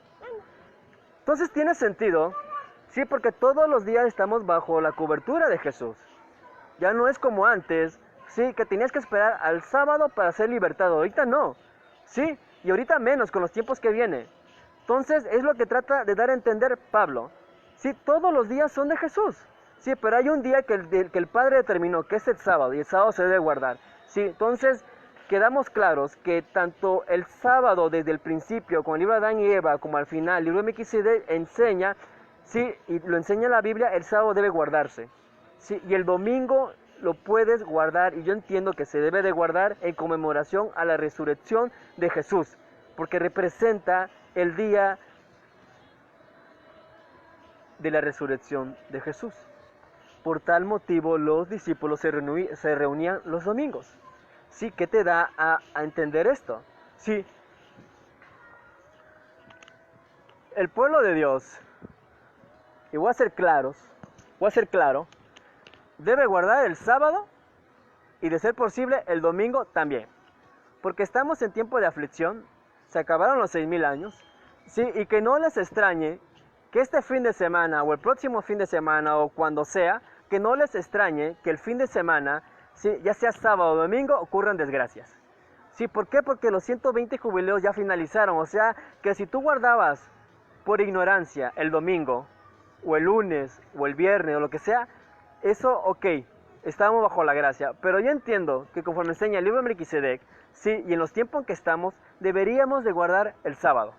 Entonces tiene sentido, sí, porque todos los días estamos bajo la cobertura de Jesús. Ya no es como antes, sí, que tenías que esperar al sábado para ser libertado. Ahorita no, sí, y ahorita menos con los tiempos que vienen. Entonces es lo que trata de dar a entender Pablo. Sí, todos los días son de Jesús. Sí, pero hay un día que el Padre determinó, que es el sábado, y el sábado se debe guardar. Sí, entonces quedamos claros que tanto el sábado desde el principio, con el libro de Adán y Eva, como al final, el libro de Melquisedec enseña, sí, y lo enseña la Biblia, el sábado debe guardarse. Sí, y el domingo lo puedes guardar, y yo entiendo que se debe de guardar en conmemoración a la resurrección de Jesús, porque representa el día de la resurrección de Jesús. Por tal motivo los discípulos se reunían los domingos. Sí, ¿qué te da a entender esto? Sí, el pueblo de Dios, y voy a ser claro, debe guardar el sábado y de ser posible el domingo también. Porque estamos en tiempo de aflicción, se acabaron los 6,000 años, sí, y que no les extrañe que este fin de semana o el próximo fin de semana o cuando sea, que no les extrañe que el fin de semana, sí, ya sea sábado o domingo, ocurran desgracias. Sí, ¿por qué? Porque los 120 jubileos ya finalizaron, o sea, que si tú guardabas por ignorancia el domingo, o el lunes, o el viernes, o lo que sea, eso, ok, estábamos bajo la gracia, pero yo entiendo que conforme enseña el libro de Melquisedec, sí, y en los tiempos en que estamos, deberíamos de guardar el sábado.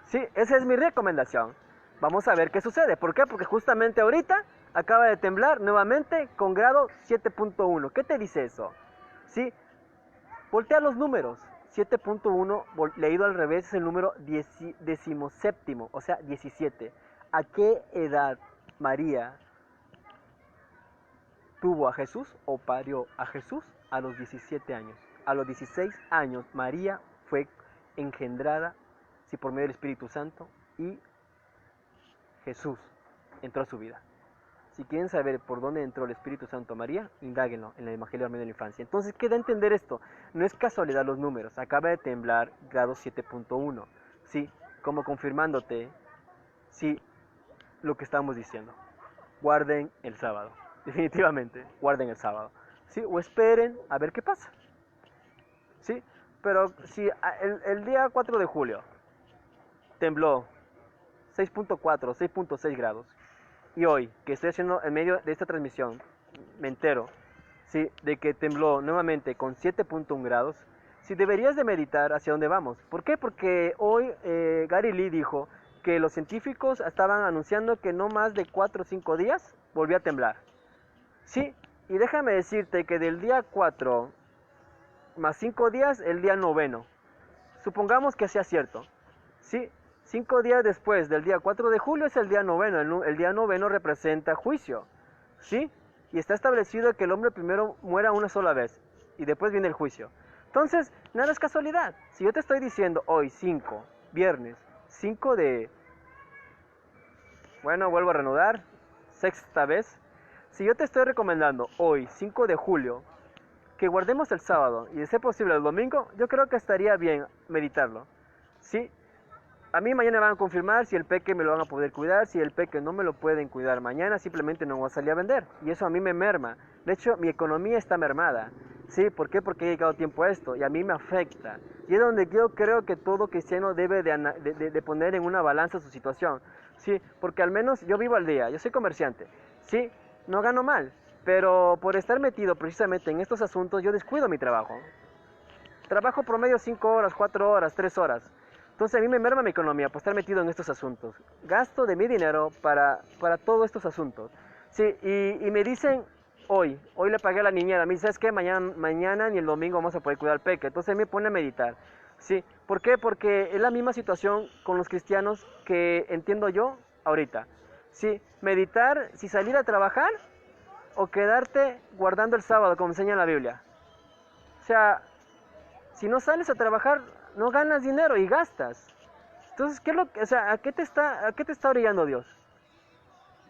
Sí, esa es mi recomendación. Vamos a ver qué sucede. ¿Por qué? Porque justamente ahorita acaba de temblar nuevamente con grado 7.1. ¿Qué te dice eso? Sí, voltea los números. 7.1 leído al revés es el número 17, o sea, 17. ¿A qué edad María tuvo a Jesús o parió a Jesús? A los 17 años. A los 16 años María fue engendrada, sí, por medio del Espíritu Santo, y Jesús entró a su vida. Si quieren saber por dónde entró el Espíritu Santo a María, indáguenlo en el Evangelio de la Infancia. Entonces, ¿qué da a entender esto? No es casualidad los números. Acaba de temblar grado 7.1. Sí, como confirmándote, sí, lo que estamos diciendo. Guarden el sábado. Definitivamente, guarden el sábado. Sí, o esperen a ver qué pasa. Sí, pero si el día 4 de julio tembló 6.4, 6.6 grados, y hoy, que estoy haciendo en medio de esta transmisión, me entero, ¿sí?, de que tembló nuevamente con 7.1 grados, sí, deberías de meditar hacia dónde vamos. ¿Por qué? Porque hoy Gary Lee dijo que los científicos estaban anunciando que no más de 4 o 5 días volvía a temblar. Sí, y déjame decirte que del día 4 más 5 días, el día 9. Supongamos que sea cierto, ¿sí? 5 días después del día 4 de julio es el día 9. El día 9 representa juicio, ¿sí? Y está establecido que el hombre primero muera una sola vez y después viene el juicio. Entonces, nada es casualidad. Si yo te estoy diciendo hoy 5, viernes, 5 de... Bueno, vuelvo a reanudar, sexta vez. Si yo te estoy recomendando hoy, 5 de julio, que guardemos el sábado y de ser posible el domingo, yo creo que estaría bien meditarlo, ¿sí? A mí mañana van a confirmar si el peque me lo van a poder cuidar, si el peque no me lo pueden cuidar mañana, simplemente no voy a salir a vender. Y eso a mí me merma. De hecho, mi economía está mermada. ¿Sí? ¿Por qué? Porque he llegado tiempo a esto y a mí me afecta. Y es donde yo creo que todo cristiano debe de poner en una balanza su situación. ¿Sí? Porque al menos yo vivo al día, yo soy comerciante. Sí, no gano mal, pero por estar metido precisamente en estos asuntos yo descuido mi trabajo. Trabajo promedio 5 horas, 4 horas, 3 horas. Entonces a mí me merma mi economía por estar metido en estos asuntos. Gasto de mi dinero para todos estos asuntos. Sí, y me dicen, hoy le pagué a la niñera, me dice, ¿sabes qué? Mañana ni el domingo vamos a poder cuidar al peque. Entonces me pone a meditar. Sí, ¿por qué? Porque es la misma situación con los cristianos que entiendo yo ahorita. Sí, meditar, si salir a trabajar o quedarte guardando el sábado, como enseña la Biblia. O sea, si no sales a trabajar, no ganas dinero y gastas. Entonces, ¿qué es lo que, o sea, a qué te está orillando Dios?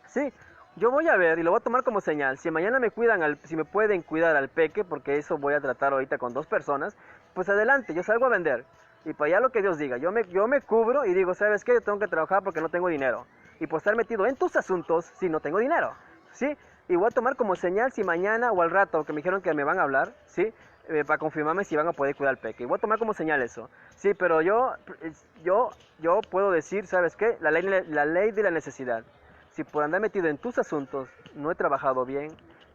Sí, yo voy a ver y lo voy a tomar como señal. Si mañana me cuidan, si me pueden cuidar al peque, porque eso voy a tratar ahorita con 2 personas, pues adelante, yo salgo a vender. Y para allá lo que Dios diga. Yo me cubro y digo, ¿sabes qué? Yo tengo que trabajar porque no tengo dinero. Y por estar metido en tus asuntos, si no tengo dinero. ¿Sí? Y voy a tomar como señal si mañana o al rato, que me dijeron que me van a hablar, ¿sí? Para confirmarme si van a poder cuidar al peque. Y voy a tomar como señal eso. Sí, pero yo puedo decir, ¿sabes qué? La ley de la necesidad. Si por andar metido en tus asuntos no he trabajado bien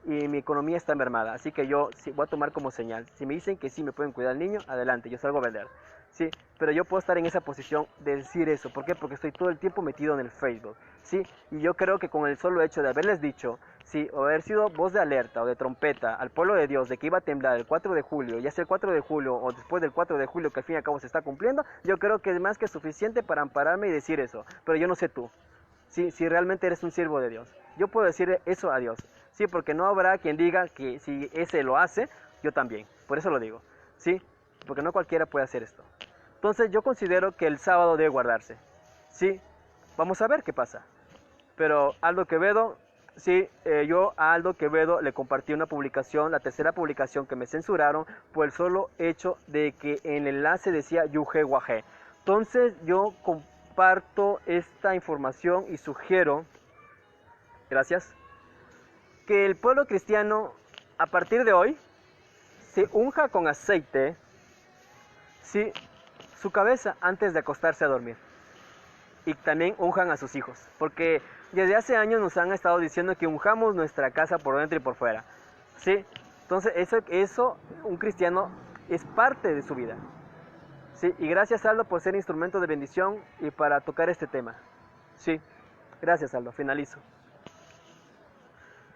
y mi economía está mermada, así que yo sí, voy a tomar como señal. Si me dicen que sí me pueden cuidar al niño, adelante, yo salgo a vender. Sí, pero yo puedo estar en esa posición de decir eso. ¿Por qué? Porque estoy todo el tiempo metido en el Facebook. Sí, y yo creo que con el solo hecho de haberles dicho, sí, o haber sido voz de alerta o de trompeta al pueblo de Dios de que iba a temblar el 4 de julio, ya sea el 4 de julio o después del 4 de julio que al fin y al cabo se está cumpliendo, yo creo que es más que suficiente para ampararme y decir eso. Pero yo no sé tú. Sí, si realmente eres un siervo de Dios. Yo puedo decir eso a Dios. Sí, porque no habrá quien diga que si ese lo hace, yo también. Por eso lo digo. Sí, porque no cualquiera puede hacer esto. Entonces yo considero que el sábado debe guardarse. Sí, vamos a ver qué pasa. Pero Aldo Quevedo, sí, yo a Aldo Quevedo le compartí una publicación, la tercera publicación que me censuraron por el solo hecho de que en el enlace decía Yuhe Guajé. Entonces yo comparto esta información y sugiero, gracias, que el pueblo cristiano a partir de hoy se unja con aceite, sí, su cabeza antes de acostarse a dormir. Y también unjan a sus hijos, porque desde hace años nos han estado diciendo que unjamos nuestra casa por dentro y por fuera, ¿sí? Entonces eso un cristiano es parte de su vida, ¿sí? Y gracias Aldo por ser instrumento de bendición y para tocar este tema, ¿sí? Gracias Aldo, finalizo.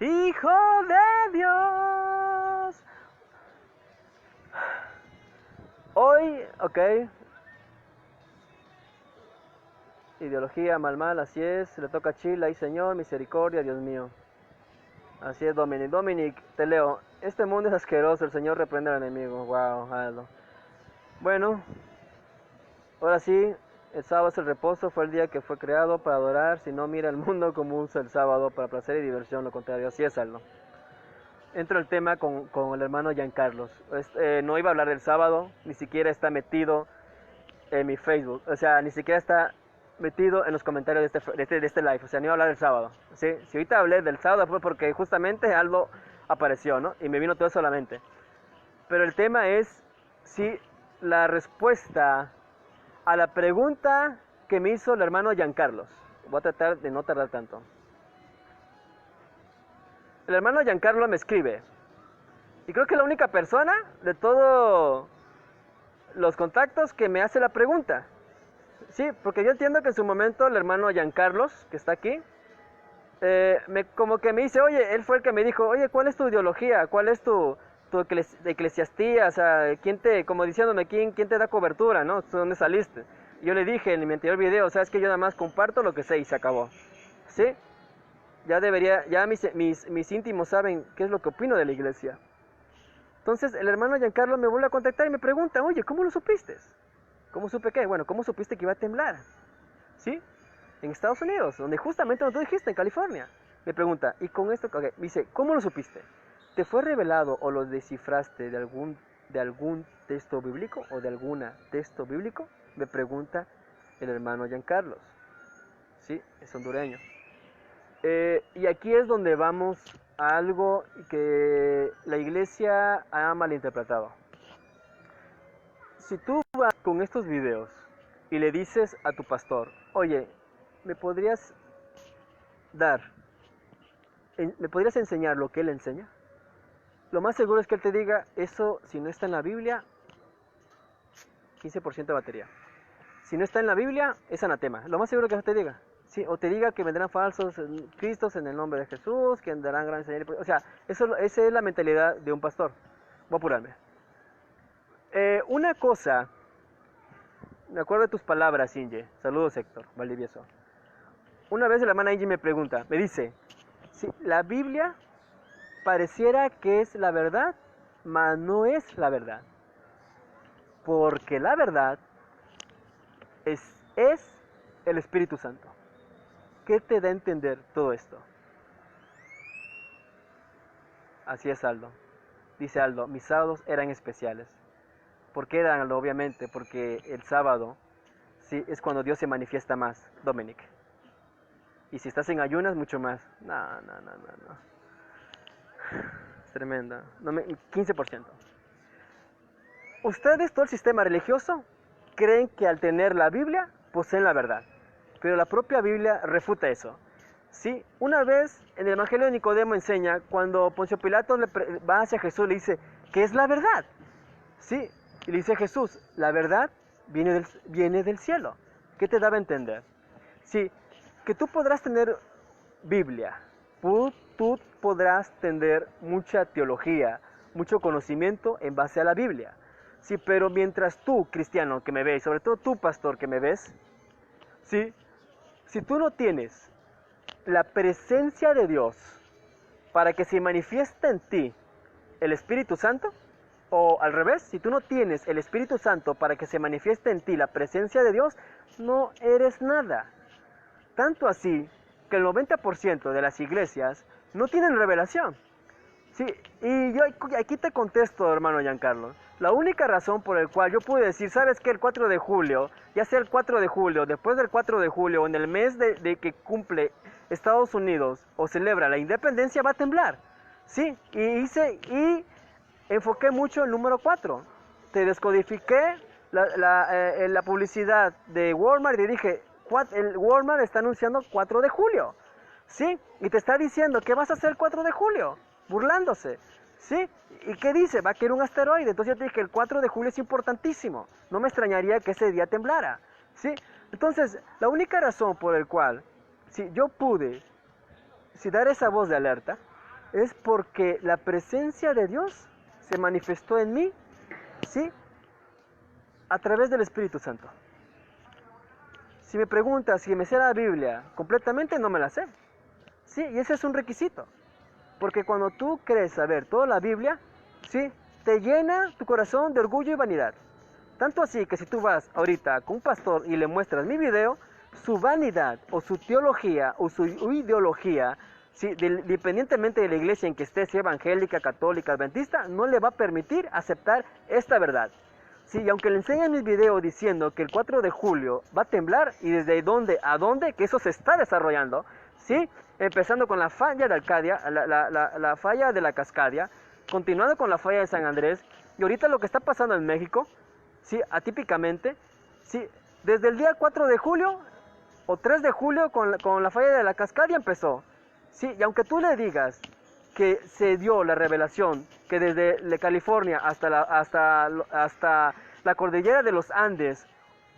Hijo de Dios. Hoy, ok. Ideología mal, así es. Le toca a Chile, ay Señor, misericordia, Dios mío. Así es, Dominic, te leo. Este mundo es asqueroso, el Señor reprende al enemigo. Wow, Aldo. Bueno, ahora sí, el sábado es el reposo, fue el día que fue creado para adorar. Si no, mira el mundo como usa el sábado para placer y diversión, lo contrario. Así es, Aldo. Entro el tema con el hermano Giancarlos. No iba a hablar del sábado, ni siquiera está metido en mi Facebook. O sea, ni siquiera está metido en los comentarios de este live. O sea, no iba a hablar del sábado. ¿Sí? Si ahorita hablé del sábado fue porque justamente algo apareció, ¿no? Y me vino todo eso a la mente. Pero el tema es si la respuesta a la pregunta que me hizo el hermano Giancarlos. Voy a tratar de no tardar tanto. El hermano Giancarlo me escribe. Y creo que es la única persona de todos los contactos que me hace la pregunta. Sí, porque yo entiendo que en su momento el hermano Giancarlos, que está aquí, como que me dice, oye, él fue el que me dijo, oye, ¿cuál es tu ideología? ¿Cuál es tu eclesiastía? O sea, como diciéndome, ¿quién te da cobertura, no? ¿Dónde saliste? Yo le dije en mi anterior video, sabes que yo nada más comparto lo que sé y se acabó. ¿Sí? Ya mis íntimos saben qué es lo que opino de la iglesia. Entonces el hermano Giancarlo me vuelve a contactar y me pregunta, oye, ¿cómo lo supiste? ¿Cómo supe qué? Bueno, ¿cómo supiste que iba a temblar? ¿Sí? En Estados Unidos, donde justamente donde tú dijiste, en California. Me pregunta, y con esto, okay, me dice, ¿cómo lo supiste? ¿Te fue revelado o lo descifraste de algún texto bíblico o de alguna texto bíblico? Me pregunta el hermano Giancarlos. ¿Sí? Es hondureño. Y aquí es donde vamos a algo que la iglesia ha malinterpretado. Si tú vas con estos videos y le dices a tu pastor, oye, ¿me podrías dar ¿Me podrías enseñar lo que él enseña? Lo más seguro es que él te diga, eso si no está en la Biblia, 15% de batería. Si no está en la Biblia, es anatema. Lo más seguro que te diga. Sí, o te diga que vendrán falsos cristos en el nombre de Jesús, que darán gran señal. O sea, esa es la mentalidad de un pastor. Voy a apurarme. Una cosa, me acuerdo de tus palabras, Inge. Saludos, Héctor Valdivieso. Una vez la hermana Inge me pregunta, me dice, si la Biblia pareciera que es la verdad, mas no es la verdad. Porque la verdad es el Espíritu Santo. ¿Qué te da a entender todo esto? Así es, Aldo. Dice Aldo, mis sábados eran especiales. ¿Por qué eran, Aldo? Obviamente, porque el sábado sí, es cuando Dios se manifiesta más, Dominic. Y si estás en ayunas, mucho más. No. Es tremenda. 15%. Ustedes, todo el sistema religioso, creen que al tener la Biblia, poseen la verdad. Pero la propia Biblia refuta eso. ¿Sí? Una vez en el Evangelio de Nicodemo enseña, cuando Poncio Pilato va hacia Jesús, le dice, ¿qué es la verdad? ¿Sí? Y le dice Jesús, la verdad viene del cielo. ¿Qué te daba a entender? Sí, que tú podrás tener Biblia, tú podrás tener mucha teología, mucho conocimiento en base a la Biblia. Sí, pero mientras tú, cristiano que me ves, sobre todo tú, pastor que me ves, ¿sí? Si tú no tienes la presencia de Dios para que se manifieste en ti el Espíritu Santo, o al revés, si tú no tienes el Espíritu Santo para que se manifieste en ti la presencia de Dios, no eres nada. Tanto así que el 90% de las iglesias no tienen revelación. Sí, y yo aquí te contesto, hermano Giancarlo. La única razón por la cual yo pude decir, ¿sabes qué? El 4 de julio, ya sea el 4 de julio, después del 4 de julio, o en el mes de que cumple Estados Unidos o celebra la independencia, va a temblar. Sí, y enfoqué mucho el número 4. Te descodifiqué la publicidad de Walmart y dije, el Walmart está anunciando 4 de julio. ¿Sí? Y te está diciendo, ¿qué vas a hacer el 4 de julio? Burlándose. ¿Sí? ¿Y qué dice? Va a caer un asteroide. Entonces yo te dije que el 4 de julio es importantísimo. No me extrañaría que ese día temblara. ¿Sí? Entonces, la única razón por la cual yo pude dar esa voz de alerta es porque la presencia de Dios se manifestó en mí, ¿sí? A través del Espíritu Santo. Si me preguntas si me sé la Biblia completamente, no me la sé. Sí, y ese es un requisito. Porque cuando tú crees saber toda la Biblia, ¿sí? Te llena tu corazón de orgullo y vanidad. Tanto así que si tú vas ahorita con un pastor y le muestras mi video, su vanidad o su teología o su ideología, ¿sí? Independientemente de la iglesia en que esté, sea evangélica, católica, adventista, no le va a permitir aceptar esta verdad. Sí, y aunque le enseñen mis videos diciendo que el 4 de julio va a temblar y desde dónde a dónde, que eso se está desarrollando, ¿sí? Empezando con la falla de Arcadia, la falla de la Cascadia, continuando con la falla de San Andrés, y ahorita lo que está pasando en México, ¿sí? Atípicamente, ¿sí? Desde el día 4 de julio o 3 de julio con la falla de la Cascadia empezó, ¿sí? Y aunque tú le digas que se dio la revelación que desde California hasta la cordillera de los Andes,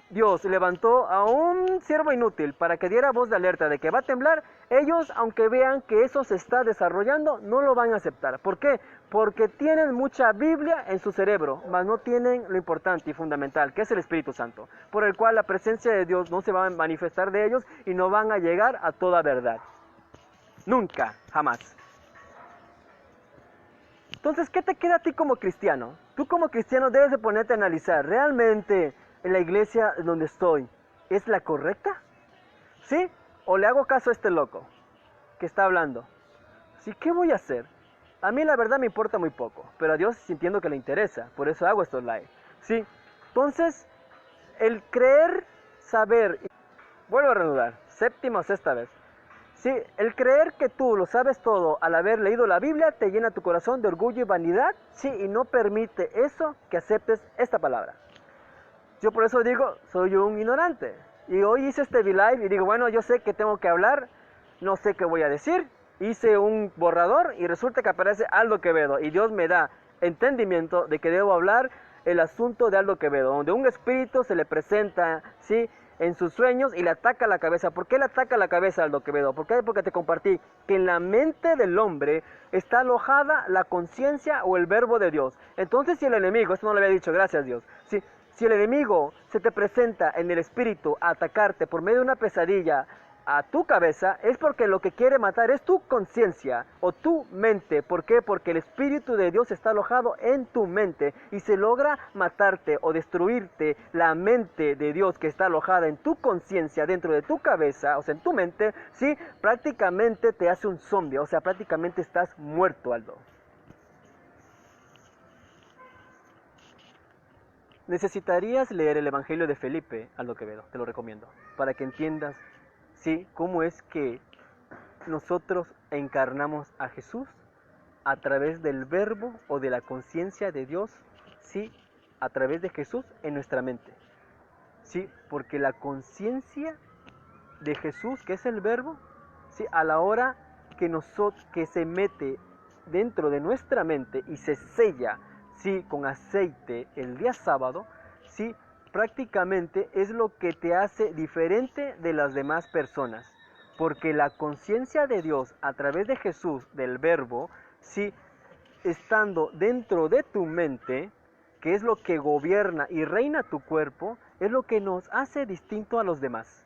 Dios levantó a un siervo inútil para que diera voz de alerta de que va a temblar, ellos, aunque vean que eso se está desarrollando, no lo van a aceptar. ¿Por qué? Porque tienen mucha Biblia en su cerebro, mas no tienen lo importante y fundamental, que es el Espíritu Santo, por el cual la presencia de Dios no se va a manifestar de ellos y no van a llegar a toda verdad. Nunca, jamás. Entonces, ¿qué te queda a ti como cristiano? Tú como cristiano debes de ponerte a analizar, ¿realmente en la iglesia donde estoy es la correcta? ¿Sí? ¿O le hago caso a este loco que está hablando? ¿Sí? ¿Qué voy a hacer? A mí la verdad me importa muy poco, pero a Dios entiendo que le interesa, por eso hago estos live. ¿Sí? Entonces, el creer, saber, vuelvo a reanudar, séptima o sexta vez. Sí, el creer que tú lo sabes todo al haber leído la Biblia te llena tu corazón de orgullo y vanidad, sí, y no permite eso que aceptes esta palabra. Yo por eso digo, soy un ignorante. Y hoy hice este live y digo, bueno, yo sé que tengo que hablar, no sé qué voy a decir, hice un borrador y resulta que aparece Aldo Quevedo y Dios me da entendimiento de que debo hablar el asunto de Aldo Quevedo, donde un espíritu se le presenta, ¿sí?, en sus sueños y le ataca la cabeza. ¿Por qué le ataca la cabeza a Aldo Quevedo? ¿Por qué? Porque te compartí que en la mente del hombre está alojada la conciencia o el verbo de Dios. Entonces, si el enemigo, esto no lo había dicho, gracias Dios, si el enemigo se te presenta en el espíritu a atacarte por medio de una pesadilla a tu cabeza, es porque lo que quiere matar es tu conciencia o tu mente. ¿Por qué? Porque el Espíritu de Dios está alojado en tu mente y se logra matarte o destruirte la mente de Dios que está alojada en tu conciencia, dentro de tu cabeza, o sea, en tu mente, ¿sí? Prácticamente te hace un zombie, o sea, prácticamente estás muerto, Aldo. Necesitarías leer el Evangelio de Felipe, Aldo Quevedo, te lo recomiendo, para que entiendas, sí, cómo es que nosotros encarnamos a Jesús a través del verbo o de la conciencia de Dios, sí, a través de Jesús en nuestra mente. Sí, porque la conciencia de Jesús, que es el verbo, sí, a la hora que se mete dentro de nuestra mente y se sella, sí, con aceite el día sábado, sí, prácticamente es lo que te hace diferente de las demás personas, porque la conciencia de Dios a través de Jesús, del verbo, sí, estando dentro de tu mente, que es lo que gobierna y reina tu cuerpo, es lo que nos hace distinto a los demás.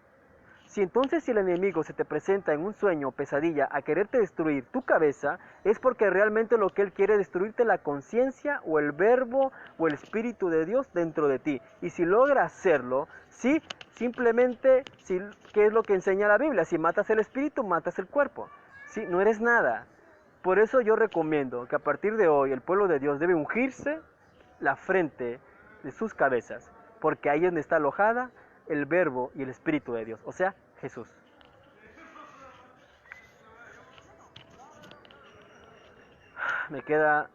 Si entonces el enemigo se te presenta en un sueño o pesadilla a quererte destruir tu cabeza, es porque realmente lo que él quiere es destruirte la conciencia o el verbo o el espíritu de Dios dentro de ti. Y si logra hacerlo, sí, simplemente, sí, ¿qué es lo que enseña la Biblia? Si matas el espíritu, matas el cuerpo. Sí, no eres nada. Por eso yo recomiendo que a partir de hoy el pueblo de Dios debe ungirse la frente de sus cabezas, porque ahí es donde está alojada el verbo y el espíritu de Dios, o sea, Jesús. Me queda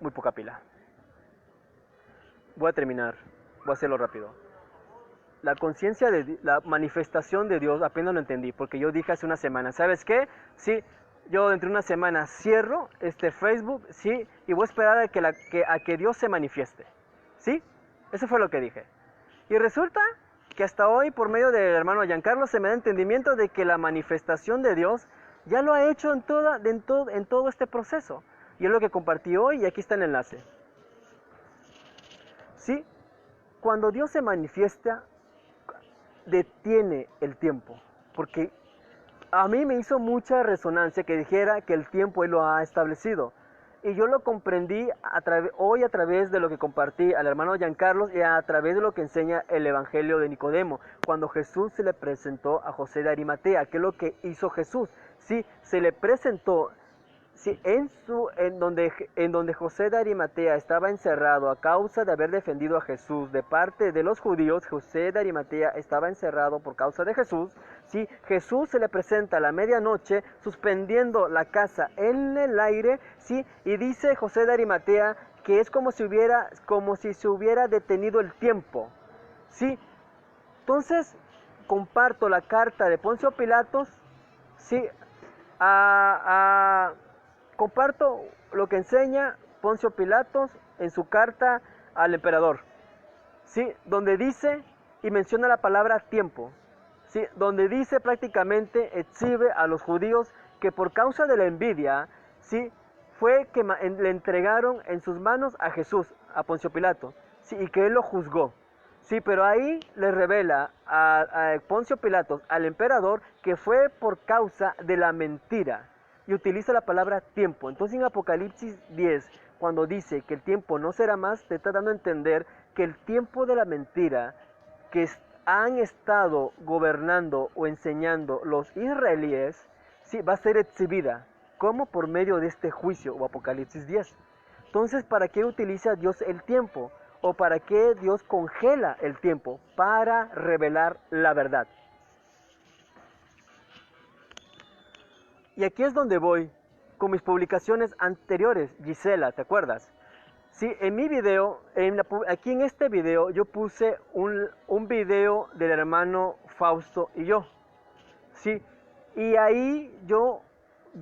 muy poca pila. Voy a terminar, voy a hacerlo rápido. La conciencia de la manifestación de Dios apenas lo entendí, porque yo dije hace una semana, ¿sabes qué? Sí, yo dentro de una semana cierro este Facebook, sí, y voy a esperar a que Dios se manifieste, ¿sí? Eso fue lo que dije. Y resulta que hasta hoy, por medio del hermano Giancarlo, se me da entendimiento de que la manifestación de Dios ya lo ha hecho en todo este proceso. Y es lo que compartí hoy y aquí está el enlace. Sí, cuando Dios se manifiesta, detiene el tiempo. Porque a mí me hizo mucha resonancia que dijera que el tiempo Él lo ha establecido. Y yo lo comprendí hoy a través de lo que compartí al hermano Giancarlo y a través de lo que enseña el Evangelio de Nicodemo, cuando Jesús se le presentó a José de Arimatea. ¿Qué es lo que hizo Jesús? Sí, se le presentó, sí, en donde José de Arimatea estaba encerrado a causa de haber defendido a Jesús de parte de los judíos. José de Arimatea estaba encerrado por causa de Jesús. Sí, Jesús se le presenta a la medianoche suspendiendo la casa en el aire, sí, y dice José de Arimatea que es como si se hubiera detenido el tiempo. Sí, entonces comparto la carta de Poncio Pilatos, sí, comparto lo que enseña Poncio Pilatos en su carta al emperador, ¿sí? Donde dice y menciona la palabra tiempo, ¿sí? Donde dice prácticamente, exhibe a los judíos que por causa de la envidia, ¿sí?, fue que le entregaron en sus manos a Jesús, a Poncio Pilato, ¿sí?, y que él lo juzgó. Sí, pero ahí le revela a Poncio Pilatos, al emperador, que fue por causa de la mentira. Y utiliza la palabra tiempo. Entonces en Apocalipsis 10, cuando dice que el tiempo no será más, te está dando a entender que el tiempo de la mentira que han estado gobernando o enseñando los israelíes, sí, va a ser exhibida. ¿Cómo? Por medio de este juicio o Apocalipsis 10. Entonces, ¿para qué utiliza Dios el tiempo? ¿O para qué Dios congela el tiempo? Para revelar la verdad. Y aquí es donde voy con mis publicaciones anteriores, Gisela, ¿te acuerdas? Sí, en mi video, aquí en este video, yo puse un video del hermano Fausto y yo. Sí, y ahí yo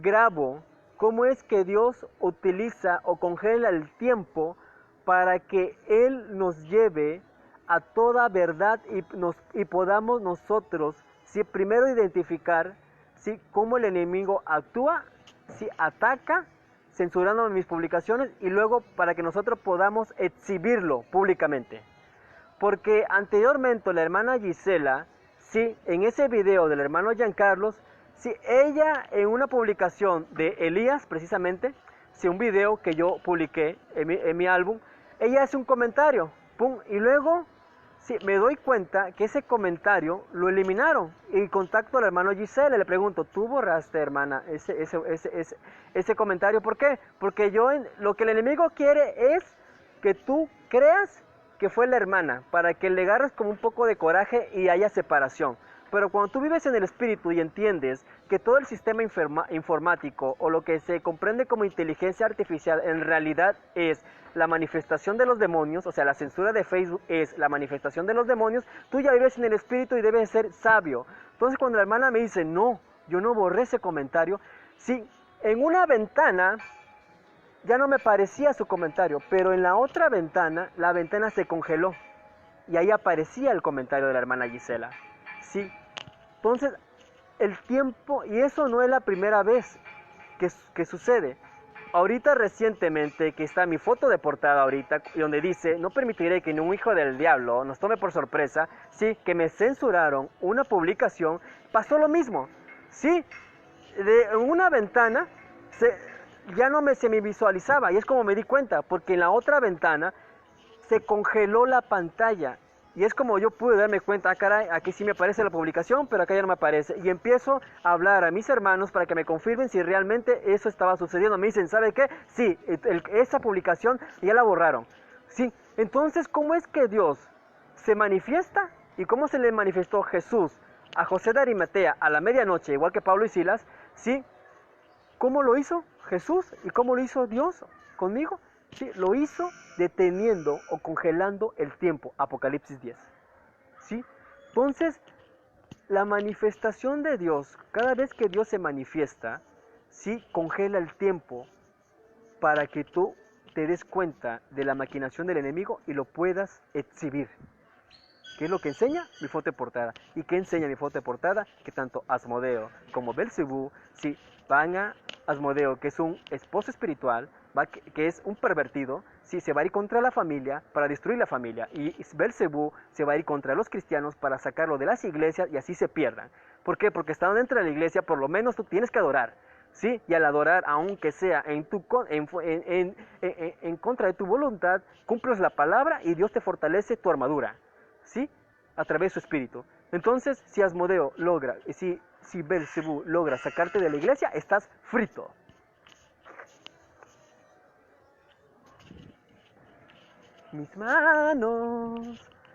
grabo cómo es que Dios utiliza o congela el tiempo para que Él nos lleve a toda verdad y podamos nosotros, ¿sí?, primero identificar, ¿sí?, cómo el enemigo actúa, ¿sí?, ataca, censurando mis publicaciones, y luego para que nosotros podamos exhibirlo públicamente. Porque anteriormente la hermana Gisela, sí, en ese video del hermano Giancarlos, sí, ella en una publicación de Elías precisamente, sí, un video que yo publiqué en mi álbum, ella hace un comentario, pum, y luego sí, me doy cuenta que ese comentario lo eliminaron, y contacto al hermano Gisela y le pregunto, ¿tú borraste, hermana, ese comentario? ¿Por qué? Porque lo que el enemigo quiere es que tú creas que fue la hermana, para que le agarres como un poco de coraje y haya separación. Pero cuando tú vives en el espíritu y entiendes que todo el sistema informático o lo que se comprende como inteligencia artificial en realidad es la manifestación de los demonios, o sea, la censura de Facebook es la manifestación de los demonios, tú ya vives en el espíritu y debes ser sabio. Entonces cuando la hermana me dice, no, yo no borré ese comentario, sí, en una ventana ya no me parecía su comentario, pero en la otra ventana, la ventana se congeló y ahí aparecía el comentario de la hermana Gisela. Sí, entonces el tiempo, y eso no es la primera vez que sucede. Ahorita recientemente, que está mi foto de portada ahorita, donde dice, no permitiré que ningún hijo del diablo nos tome por sorpresa, sí, que me censuraron una publicación, pasó lo mismo, sí, de una ventana ya no se me visualizaba, y es como me di cuenta, porque en la otra ventana se congeló la pantalla. Y es como yo pude darme cuenta, caray, aquí sí me aparece la publicación, pero acá ya no me aparece. Y empiezo a hablar a mis hermanos para que me confirmen si realmente eso estaba sucediendo. Me dicen, ¿sabe qué? Sí, esa publicación ya la borraron. Sí, entonces, ¿cómo es que Dios se manifiesta? ¿Y cómo se le manifestó Jesús a José de Arimatea a la medianoche, igual que Pablo y Silas? Sí, ¿cómo lo hizo Jesús? ¿Y cómo lo hizo Dios conmigo? Sí, lo hizo deteniendo o congelando el tiempo, Apocalipsis 10. ¿Sí? Entonces, la manifestación de Dios, cada vez que Dios se manifiesta, sí, congela el tiempo para que tú te des cuenta de la maquinación del enemigo y lo puedas exhibir. ¿Qué es lo que enseña? Mi foto de portada. ¿Y qué enseña mi foto de portada? Que tanto Asmodeo como Belcebú, sí, van a Asmodeo, que es un esposo espiritual, que es un pervertido, sí, se va a ir contra la familia para destruir la familia. Y Belcebú se va a ir contra los cristianos para sacarlo de las iglesias y así se pierdan. ¿Por qué? Porque estando dentro de la iglesia, por lo menos tú tienes que adorar. ¿Sí? Y al adorar, aunque sea en contra de tu voluntad, cumples la palabra y Dios te fortalece tu armadura. ¿Sí? A través de su espíritu. Entonces, si Asmodeo logra, si Belcebú logra sacarte de la iglesia, estás frito. Mis manos